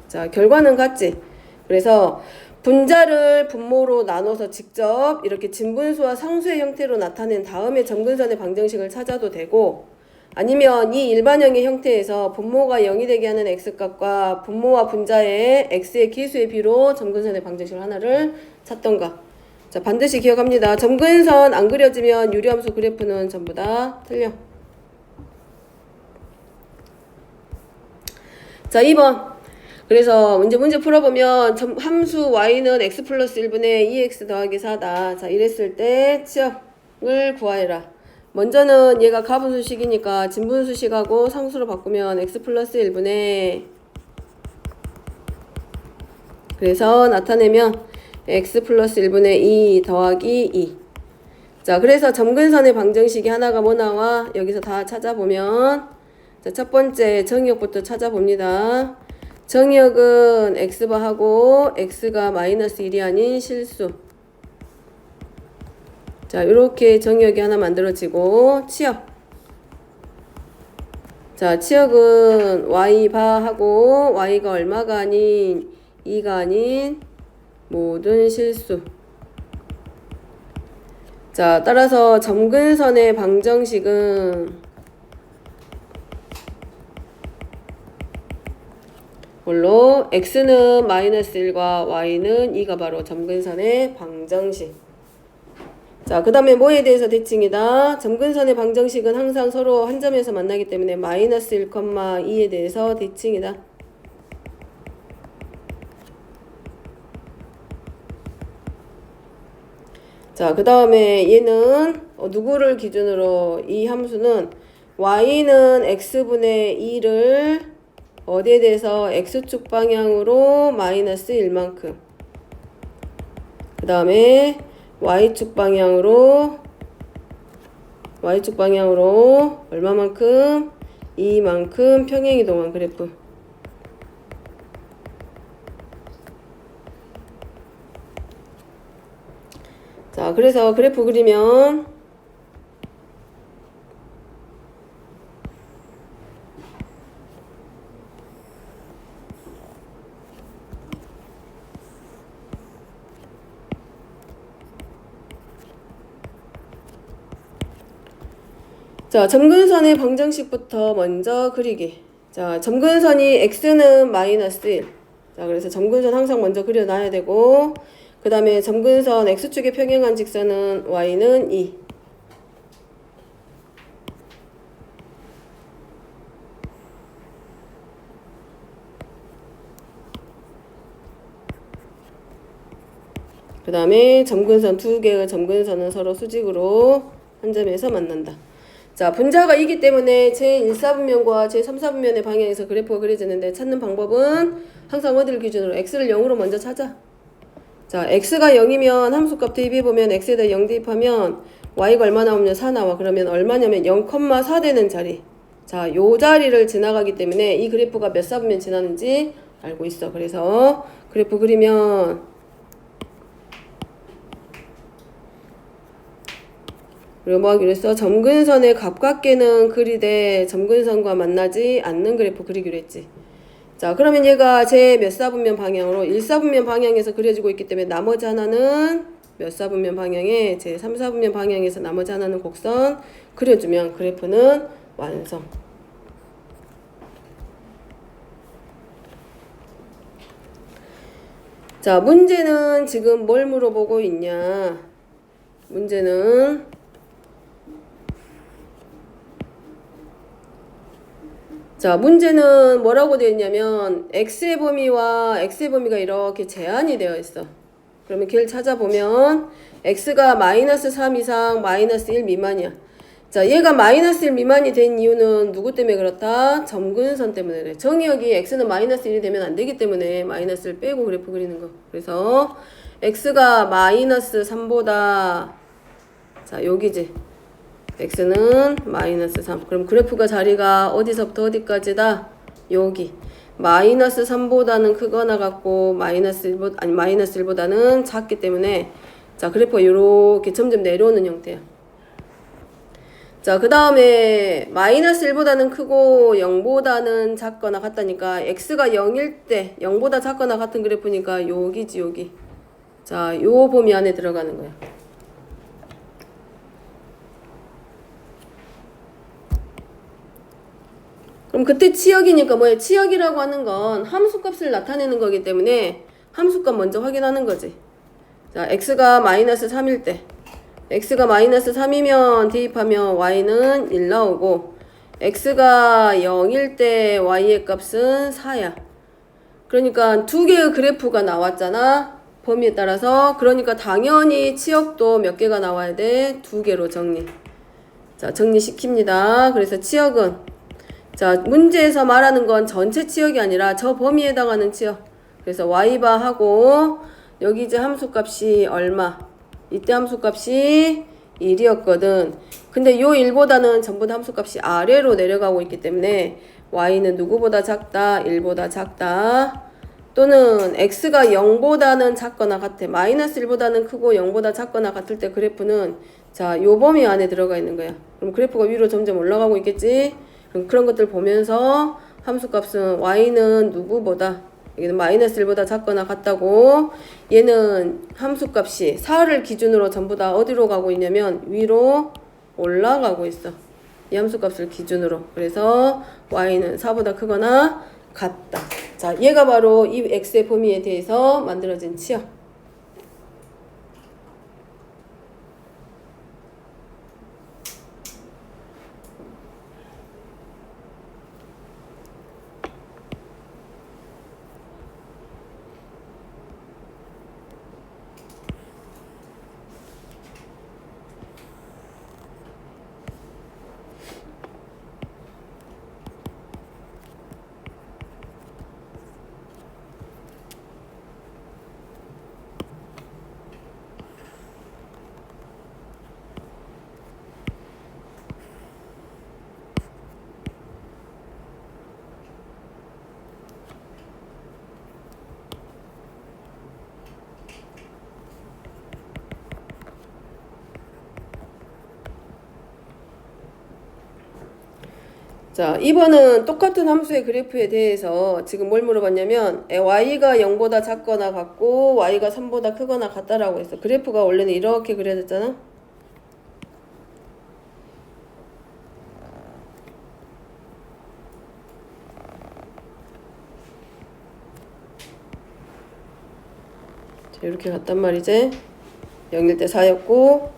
자, 결과는 같지? 그래서 분자를 분모로 나눠서 직접 이렇게 진분수와 상수의 형태로 나타낸 다음에 점근선의 방정식을 찾아도 되고, 아니면 이 일반형의 형태에서 분모가 0이 되게 하는 x값과 분모와 분자의 x의 기수의 비로 점근선의 방정식 하나를 찾던가. 자, 반드시 기억합니다. 점근선 안 그려지면 유리함수 그래프는 전부 다 틀려. 자, 2번. 그래서 이제 문제 풀어보면 함수 y는 x 플러스 1분의 2x 더하기 4다. 자, 이랬을 때 치역을 구하여라. 먼저는 얘가 가분수식이니까 진분수식하고 상수로 바꾸면 x 플러스 1분의, 그래서 나타내면 x 플러스 1분의 2 더하기 2. 자, 그래서 점근선의 방정식이 하나가 뭐 나와? 여기서 다 찾아보면, 자, 첫 번째 정의역부터 찾아봅니다. 정의역은 x바하고 x가 마이너스 1이 아닌 실수. 자, 이렇게 정의역이 하나 만들어지고, 치역. 자, 치역은 y바하고 y가 얼마가 아닌 2가 아닌 모든 실수. 자, 따라서 점근선의 방정식은 뭘로? x는 마이너스 1과 y는 2가 바로 점근선의 방정식. 자, 그 다음에 뭐에 대해서 대칭이다? 점근선의 방정식은 항상 서로 한 점에서 만나기 때문에 마이너스 1, 2에 대해서 대칭이다. 자, 그 다음에 얘는 누구를 기준으로, 이 함수는 y는 x분의 2를 어디에 대해서 x축 방향으로 마이너스 1만큼, 그 다음에 y축 방향으로 얼마만큼? 2만큼 평행이동한 그래프. 자, 그래서 그래프 그리면 자, 점근선의 방정식부터 먼저 그리기. 자, 점근선이 x는 마이너스 1. 자, 그래서 점근선 항상 먼저 그려놔야 되고, 그 다음에 점근선 x축에 평행한 직선은 y는 2. 그 다음에 점근선 두 개의 점근선은 서로 수직으로 한 점에서 만난다. 자, 분자가 이기 때문에 제1사분면과 제3사분면의 방향에서 그래프가 그려지는데 찾는 방법은 항상 어디를 기준으로? x를 0으로 먼저 찾아. 자, x가 0이면 함수값 대입해보면 x에다 0 대입하면 y가 얼마 나오면 4 나와. 그러면 얼마냐면 0,4 되는 자리. 자, 요 자리를 지나가기 때문에 이 그래프가 몇 사분면 지나는지 알고 있어. 그래서 그래프 그리면 그리고 뭐 하기로 했어? 점근선의 가깝게는 그리되 점근선과 만나지 않는 그래프 그리기로 했지. 자, 그러면 얘가 제 몇 사분면 방향으로 1사분면 방향에서 그려지고 있기 때문에 나머지 하나는 몇 사분면 방향에 제 3사분면 방향에서 나머지 하나는 곡선 그려주면 그래프는 완성. 자, 문제는 지금 뭘 물어보고 있냐? 문제는 자, 문제는 뭐라고 되어 있냐면 x의 범위와 x의 범위가 이렇게 제한이 되어 있어. 그러면 걔를 찾아보면 x가 마이너스 3 이상 마이너스 1 미만이야. 자, 얘가 마이너스 1 미만이 된 이유는 누구 때문에 그렇다? 점근선 때문에 그래. 정의역이 x는 마이너스 1이 되면 안 되기 때문에 마이너스를 빼고 그래프 그리는 거. 그래서 x가 마이너스 3보다 자, 여기지. x는 마이너스 3. 그럼 그래프가 자리가 어디서부터 어디까지다? 여기. 마이너스 3보다는 크거나 같고 마이너스 1보다는 작기 때문에 자, 그래프가 이렇게 점점 내려오는 형태야. 자, 그 다음에 마이너스 1보다는 크고 0보다는 작거나 같다니까 x가 0일 때 0보다 작거나 같은 그래프니까 여기지 여기. 자, 요 범위 안에 들어가는 거야. 그럼 그때 치역이니까 뭐예요? 치역이라고 하는 건 함수값을 나타내는 거기 때문에 함수값 먼저 확인하는 거지. 자, x가 마이너스 3일 때 x가 마이너스 3이면 대입하면 y는 1 나오고 x가 0일 때 y의 값은 4야. 그러니까 두 개의 그래프가 나왔잖아. 범위에 따라서. 그러니까 당연히 치역도 몇 개가 나와야 돼? 두 개로 정리. 자, 정리시킵니다. 그래서 치역은 자, 문제에서 말하는 건 전체 치역이 아니라 저 범위에 해당하는 치역. 그래서 y바 하고 여기 이제 함수값이 얼마? 이때 함수값이 1이었거든. 근데 요 1보다는 전부 다 함수값이 아래로 내려가고 있기 때문에 y는 누구보다 작다? 1보다 작다. 또는 x가 0보다는 작거나 같아. 마이너스 1보다는 크고 0보다 작거나 같을 때 그래프는 자, 요 범위 안에 들어가 있는 거야. 그럼 그래프가 위로 점점 올라가고 있겠지? 그런 것들 보면서 함수값은 y는 누구보다 여기는 마이너스 1보다 작거나 같다고 얘는 함수값이 4를 기준으로 전부 다 어디로 가고 있냐면 위로 올라가고 있어. 이 함수값을 기준으로. 그래서 y는 4보다 크거나 같다. 자, 얘가 바로 이 x의 범위에 대해서 만들어진 치역. 자, 2번은 똑같은 함수의 그래프에 대해서 지금 뭘 물어봤냐면 y가 0보다 작거나 같고 y가 3보다 크거나 같다라고 했어. 그래프가 원래는 이렇게 그려졌잖아. 이렇게 갔단 말이지. 0일 때 4였고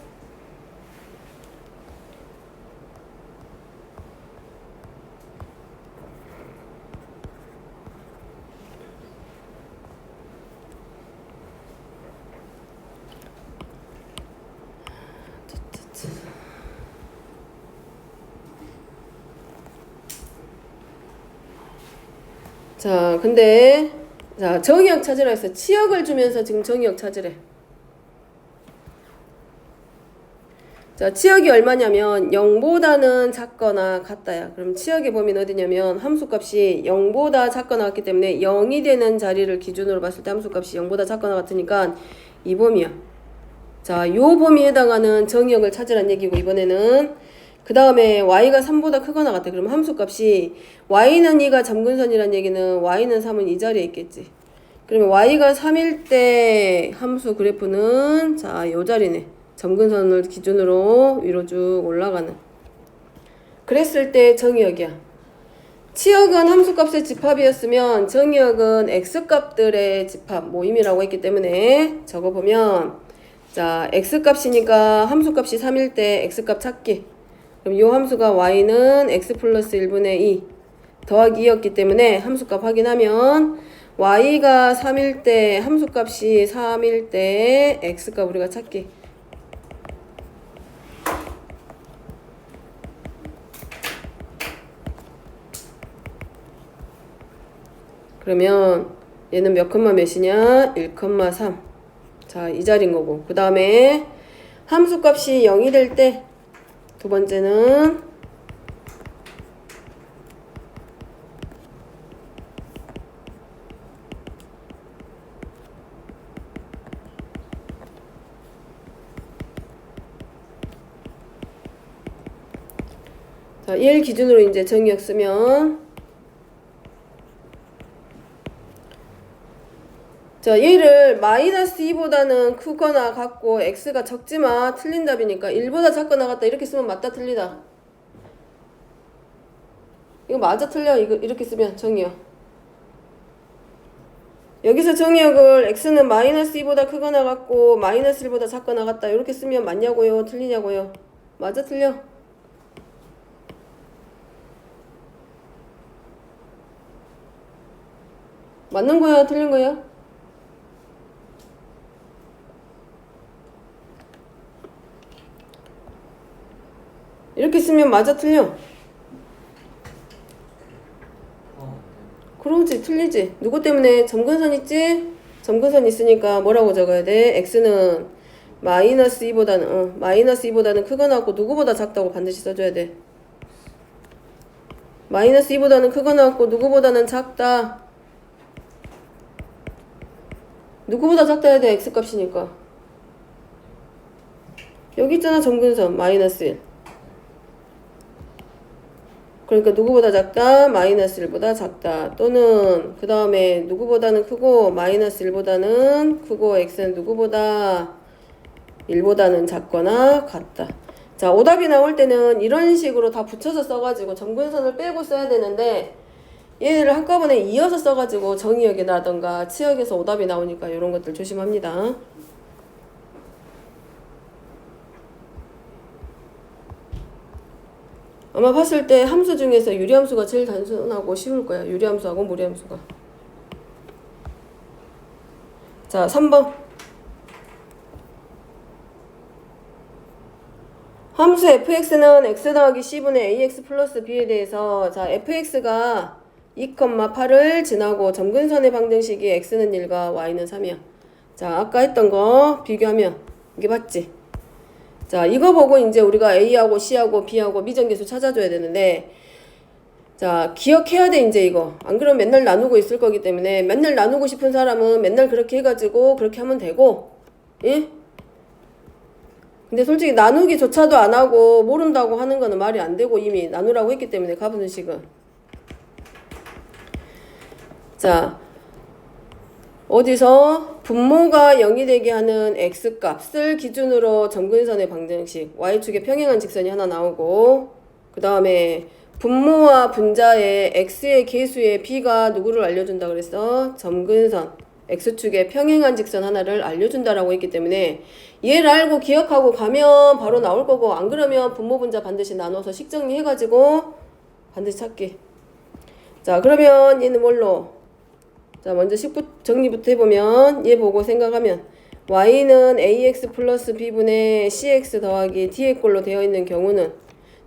자, 근데 자, 정의역 찾으라 했어. 치역을 주면서 지금 정의역 찾으래. 자, 치역이 얼마냐면 0보다는 작거나 같다야. 그럼 치역의 범위는 어디냐면 함수값이 0보다 작거나 같기 때문에 0이 되는 자리를 기준으로 봤을 때 함수값이 0보다 작거나 같으니까 이 범위야. 자, 요 범위에 해당하는 정의역을 찾으란 얘기고 이번에는 그 다음에 y가 3보다 크거나 같아. 그럼 함수값이 y는 2가 점근선이란 얘기는 y는 3은 이 자리에 있겠지. 그러면 y가 3일 때 함수 그래프는 자, 요 자리네. 점근선을 기준으로 위로 쭉 올라가는. 그랬을 때 정의역이야. 치역은 함수값의 집합이었으면 정의역은 x값들의 집합 모임이라고 했기 때문에 적어보면 자, x값이니까 함수값이 3일 때 x값 찾기. 그럼 이 함수가 y는 x 플러스 1분의 2 더하기 2였기 때문에 함수값 확인하면 y가 3일 때 함수값이 3일 때 x값 우리가 찾기. 그러면 얘는 몇 컴마 몇이냐? 1,3. 자, 이 자리인 거고. 그 다음에 함수값이 0이 될 때 두 번째는 자, 1 기준으로 이제 정의역 쓰면 자, 얘를 마이너스 2보다는 크거나 같고 x가 적지만 틀린 답이니까 1보다 작거나 같다 이렇게 쓰면 맞다 틀리다. 이거 맞아 틀려. 이거 이렇게 쓰면 정의역. 여기서 정의역을 x는 마이너스 2보다 크거나 같고 마이너스 1보다 작거나 같다 이렇게 쓰면 맞냐고요? 틀리냐고요? 맞아 틀려? 맞는 거야? 틀린 거야? 이렇게 쓰면 맞아 틀려? 그러지 틀리지. 누구 때문에? 점근선 있지? 점근선 있으니까 뭐라고 적어야 돼? x는 마이너스 2보다는 크거나 같고 누구보다 작다고 반드시 써줘야 돼. 마이너스 2보다는 크거나 같고 누구보다는 작다. 누구보다 작다 해야 돼. x값이니까. 여기 있잖아 점근선 마이너스 1. 그러니까 누구보다 작다, 마이너스 1보다 작다. 또는 그 다음에 누구보다는 크고 마이너스 1보다는 크고 x는 누구보다 1보다는 작거나 같다. 자, 오답이 나올 때는 이런 식으로 다 붙여서 써가지고 점근선을 빼고 써야 되는데 얘를 한꺼번에 이어서 써가지고 정의역에 나던가 치역에서 오답이 나오니까 이런 것들 조심합니다. 아마 봤을 때 함수 중에서 유리함수가 제일 단순하고 쉬울 거야. 유리함수하고 무리함수가. 자, 3번. 함수 fx는 x 더하기 c분의 ax 플러스 b에 대해서 자, fx가 2,8을 지나고 점근선의 방정식이 x는 1과 y는 3이야. 자, 아까 했던 거 비교하면 이게 맞지? 자, 이거 보고 이제 우리가 A하고 C하고 B하고 미정계수 찾아줘야 되는데 자, 기억해야 돼 이제 이거. 안 그러면 맨날 나누고 있을 거기 때문에 맨날 나누고 싶은 사람은 맨날 그렇게 해가지고 그렇게 하면 되고 예? 근데 솔직히 나누기조차도 안 하고 모른다고 하는 거는 말이 안 되고 이미 나누라고 했기 때문에 가분식은 자, 어디서 분모가 0이 되게 하는 x값을 기준으로 점근선의 방정식 y축의 평행한 직선이 하나 나오고 그 다음에 분모와 분자의 x의 계수의 b가 누구를 알려준다 그랬어? 점근선 X축의 평행한 직선 하나를 알려준다라고 했기 때문에 얘를 알고 기억하고 가면 바로 나올 거고, 안 그러면 분모 분자 반드시 나눠서 식정리 해가지고 반드시 찾기. 자, 그러면 얘는 뭘로? 자, 먼저 정리부터 해보면 얘 보고 생각하면 y는 ax 플러스 b분의 cx 더하기 d의 꼴로 되어 있는 경우는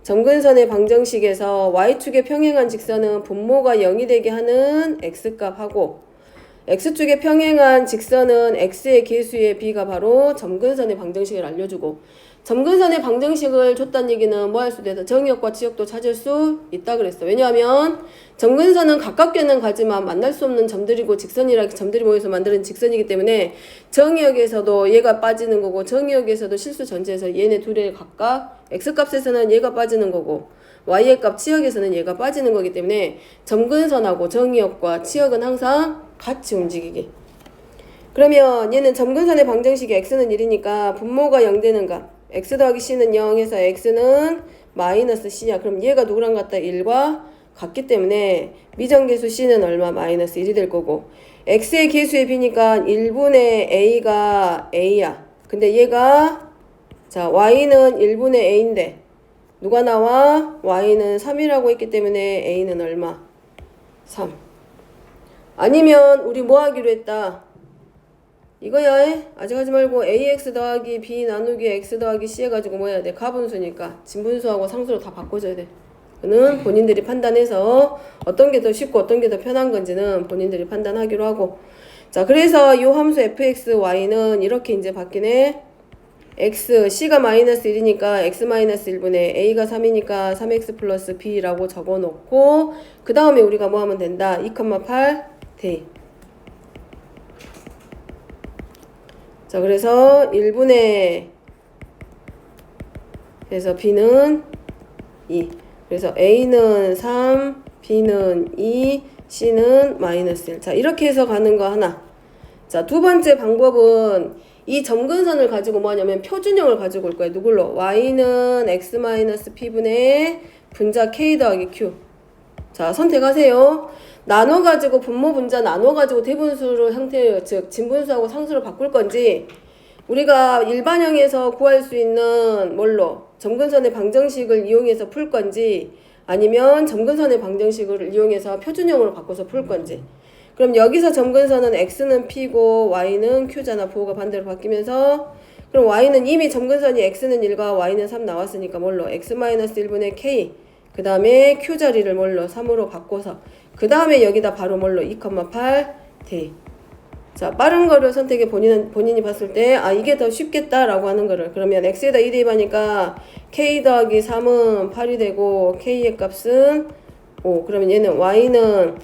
점근선의 방정식에서 y축의 평행한 직선은 분모가 0이 되게 하는 x값하고 x축의 평행한 직선은 x의 계수의 b가 바로 점근선의 방정식을 알려주고, 점근선의 방정식을 줬다는 얘기는 뭐 할 수도 있다. 정의역과 치역도 찾을 수 있다 그랬어. 왜냐하면 점근선은 가깝게는 가지만 만날 수 없는 점들이고 직선이라 점들이 모여서 만드는 직선이기 때문에 정의역에서도 얘가 빠지는 거고, 정의역에서도 실수 전체에서 얘네 둘의 각각 x값에서는 얘가 빠지는 거고 y의 값 치역에서는 얘가 빠지는 거기 때문에 점근선하고 정의역과 치역은 항상 같이 움직이기. 그러면 얘는 점근선의 방정식이 x는 1이니까 분모가 0 되는 값, x 더하기 c는 0 해서 x는 마이너스 c야. 그럼 얘가 누구랑 같다? 1과 같기 때문에 미정계수 c는 얼마? 마이너스 1이 될 거고, x의 계수의 b니까 1분의 a가 a야. 근데 얘가 자 y는 1분의 a인데 누가 나와? y는 3이라고 했기 때문에 a는 얼마? 3. 아니면 우리 뭐 하기로 했다? 이거야. 아직 하지 말고 ax 더하기 b 나누기 x 더하기 c 해가지고 뭐 해야 돼? 가분수니까 진분수하고 상수로 다 바꿔줘야 돼. 그는 본인들이 판단해서 어떤 게 더 쉽고 어떤 게 더 편한 건지는 본인들이 판단하기로 하고. 자, 그래서 이 함수 fxy는 이렇게 이제 바뀌네. x, c가 마이너스 1이니까 x 마이너스 1분의 a가 3이니까 3x 플러스 b라고 적어놓고, 그 다음에 우리가 뭐 하면 된다? 2,8 대. 자, 그래서 1분의, 그래서 b는 2. 그래서 a는 3, b는 2, c는 마이너스 1. 자, 이렇게 해서 가는 거 하나. 자, 두 번째 방법은 이 점근선을 가지고 뭐 하냐면 표준형을 가지고 올 거예요. 누굴로? y는 x 마이너스 p분의 분자 k 더하기 q. 자, 선택하세요. 나눠가지고 분모 분자 나눠가지고 대분수로 형태, 즉 진분수하고 상수로 바꿀 건지, 우리가 일반형에서 구할 수 있는 뭘로? 점근선의 방정식을 이용해서 풀 건지, 아니면 점근선의 방정식을 이용해서 표준형으로 바꿔서 풀 건지. 그럼 여기서 점근선은 x는 p고 y는 q잖아. 부호가 반대로 바뀌면서, 그럼 y는 이미 점근선이 x는 1과 y는 3 나왔으니까 뭘로? x-1분의 k, 그 다음에 q 자리를 뭘로? 3으로 바꿔서, 그 다음에 여기다 바로 뭘로? 2,8 대. 자, 빠른 거를 선택해 본인이 봤을 때, 아, 이게 더 쉽겠다라고 하는 거를. 그러면 x에다 2 대입하니까 k 더하기 3은 8이 되고, k의 값은 5. 그러면 얘는 y는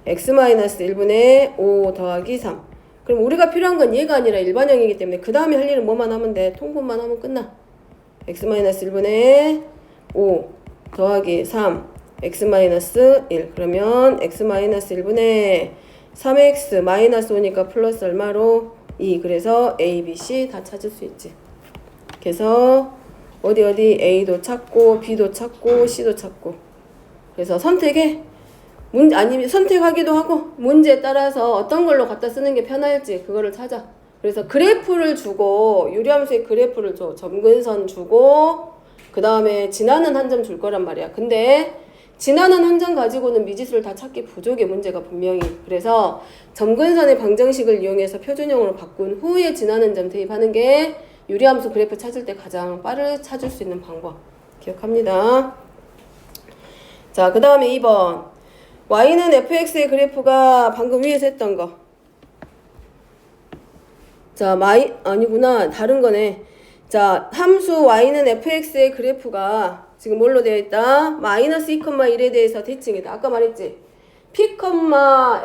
x-1분의 5 더하기 3. 그럼 우리가 필요한 건 얘가 아니라 일반형이기 때문에 그 다음에 할 일은 뭐만 하면 돼? 통분만 하면 끝나. x-1분의 5 더하기 3, x-1. 그러면 x-1분의 3x 마이너스 5니까 플러스 얼마로? 2. 그래서 a, b, c 다 찾을 수 있지. 그래서 어디 a도 찾고 b도 찾고 c도 찾고. 그래서 선택해. 아니면 선택하기도 하고, 문제에 따라서 어떤 걸로 갖다 쓰는 게 편할지 그거를 찾아. 그래서 그래프를 주고, 유리함수의 그래프를 줘. 점근선 주고, 그 다음에 지나는 한 점 줄 거란 말이야. 근데 지나는 한 점 가지고는 미지수를 다 찾기 부족해, 문제가 분명히. 그래서 점근선의 방정식을 이용해서 표준형으로 바꾼 후에 지나는 점 대입하는 게 유리함수 그래프 찾을 때 가장 빠르게 찾을 수 있는 방법. 기억합니다. 자, 그 다음에 2번. y는 fx의 그래프가 방금 위에서 했던 거. 자, 아니구나. 다른 거네. 자, 함수 y는 fx의 그래프가 지금 뭘로 되어 있다? 마이너스 2,1에 대해서 대칭이다. 아까 말했지? p,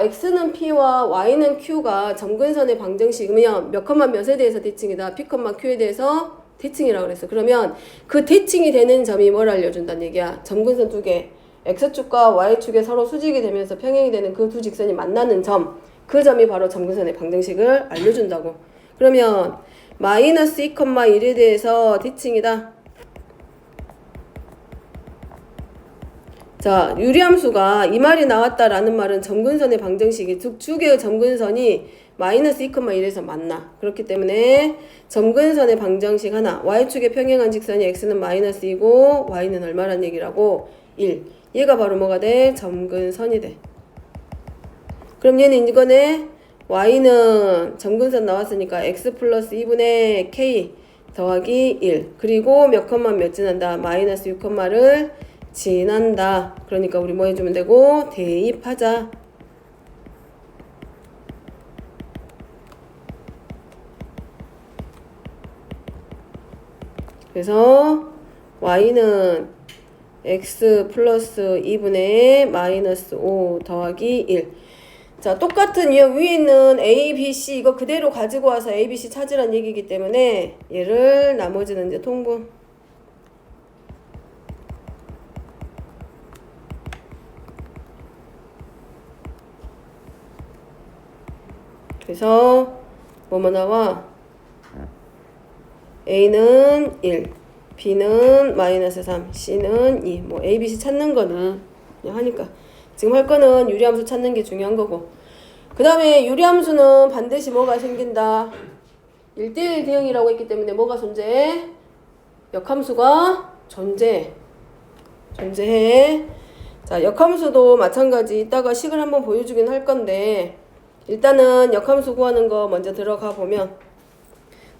x는 p와 y는 q가 점근선의 방정식이면 몇 컴마 몇에 대해서 대칭이다. p, q에 대해서 대칭이라고 그랬어. 그러면 그 대칭이 되는 점이 뭘 알려준다는 얘기야? 점근선 두 개. x축과 y축에 서로 수직이 되면서 평행이 되는 그 두 직선이 만나는 점, 그 점이 바로 점근선의 방정식을 알려준다고. 그러면 마이너스 2,1에 대해서 대칭이다. 자, 유리함수가 이 말이 나왔다라는 말은 점근선의 방정식이, 즉 두 개의 점근선이 마이너스 2,1에서 만나. 그렇기 때문에 점근선의 방정식 하나. y축의 평행한 직선이 x는 마이너스 2고 y는 얼마란 얘기라고? 1. 얘가 바로 뭐가 돼? 점근선이 돼. 그럼 얘는 이거네. y는 점근선 나왔으니까 x 플러스 2분의 k 더하기 1. 그리고 몇 컴마 몇 지난다? 마이너스 6컴마를 지난다. 그러니까 우리 뭐 해주면 되고? 대입하자. 그래서 y는 x 플러스 2분의 마이너스 5 더하기 1. 자, 똑같은 유형 위에 있는 a, b, c 이거 그대로 가지고 와서 a, b, c 찾으란 얘기이기 때문에 얘를 나머지는 이제 통분. 그래서 뭐뭐 나와? a는 1, b는 마이너스 3, c는 2. 뭐 a, b, c 찾는 거는 그냥 하니까 지금 할 거는 유리함수 찾는 게 중요한 거고. 그 다음에 유리함수는 반드시 뭐가 생긴다? 1대1 대응이라고 했기 때문에 뭐가 존재해? 역함수가 존재해. 자, 역함수도 마찬가지. 이따가 식을 한번 보여주긴 할 건데 일단은 역함수 구하는 거 먼저 들어가 보면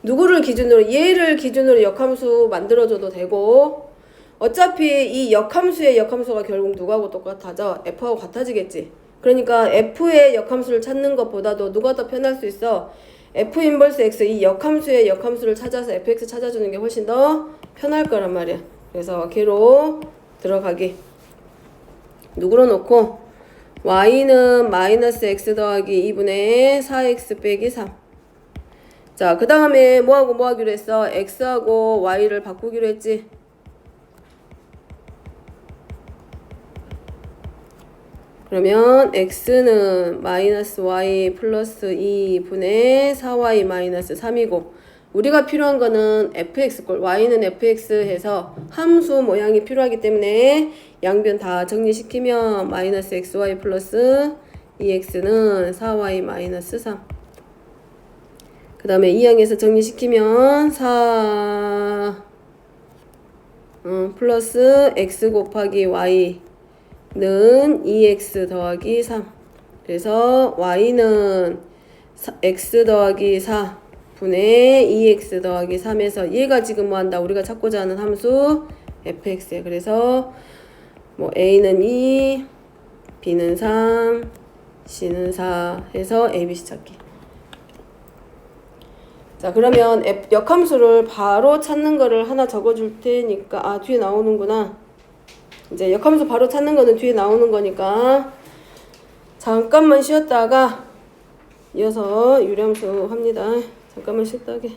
누구를 기준으로? 얘를 기준으로 역함수 만들어줘도 되고 어차피 이 역함수의 역함수가 결국 누구하고 똑같아져? F하고 같아지겠지. 그러니까 F의 역함수를 찾는 것보다도 누가 더 편할 수 있어? F 인버스 X 이 역함수의 역함수를 찾아서 fx 찾아주는 게 훨씬 더 편할 거란 말이야. 그래서 걔로 들어가기. 누구로 놓고 y는 마이너스 x 더하기 2분의 4x 빼기 3. 자, 그 다음에 뭐하고 뭐 하기로 했어? x하고 y를 바꾸기로 했지. 그러면 x는 마이너스 y 플러스 2분의 4y 마이너스 3이고 우리가 필요한 거는 fx꼴 y는 fx 해서 함수 모양이 필요하기 때문에 양변 다 정리시키면 마이너스 xy 플러스 2x는 4y 마이너스 3. 그 다음에 2항에서 정리시키면 4 플러스 x 곱하기 y 는 2x 더하기 3. 그래서 y는 x 더하기 4 분의 2x 더하기 3에서 얘가 지금 뭐한다? 우리가 찾고자 하는 함수 fx에. 그래서 뭐 a는 2, b는 3, c는 4 해서 abc 찾기. 자, 그러면 역함수를 바로 찾는 거를 하나 적어줄 테니까 아 뒤에 나오는구나. 이제 역함수 바로 찾는 거는 뒤에 나오는 거니까 잠깐만 쉬었다가 이어서 유리함수 합니다. 잠깐만 쉬었다 하게.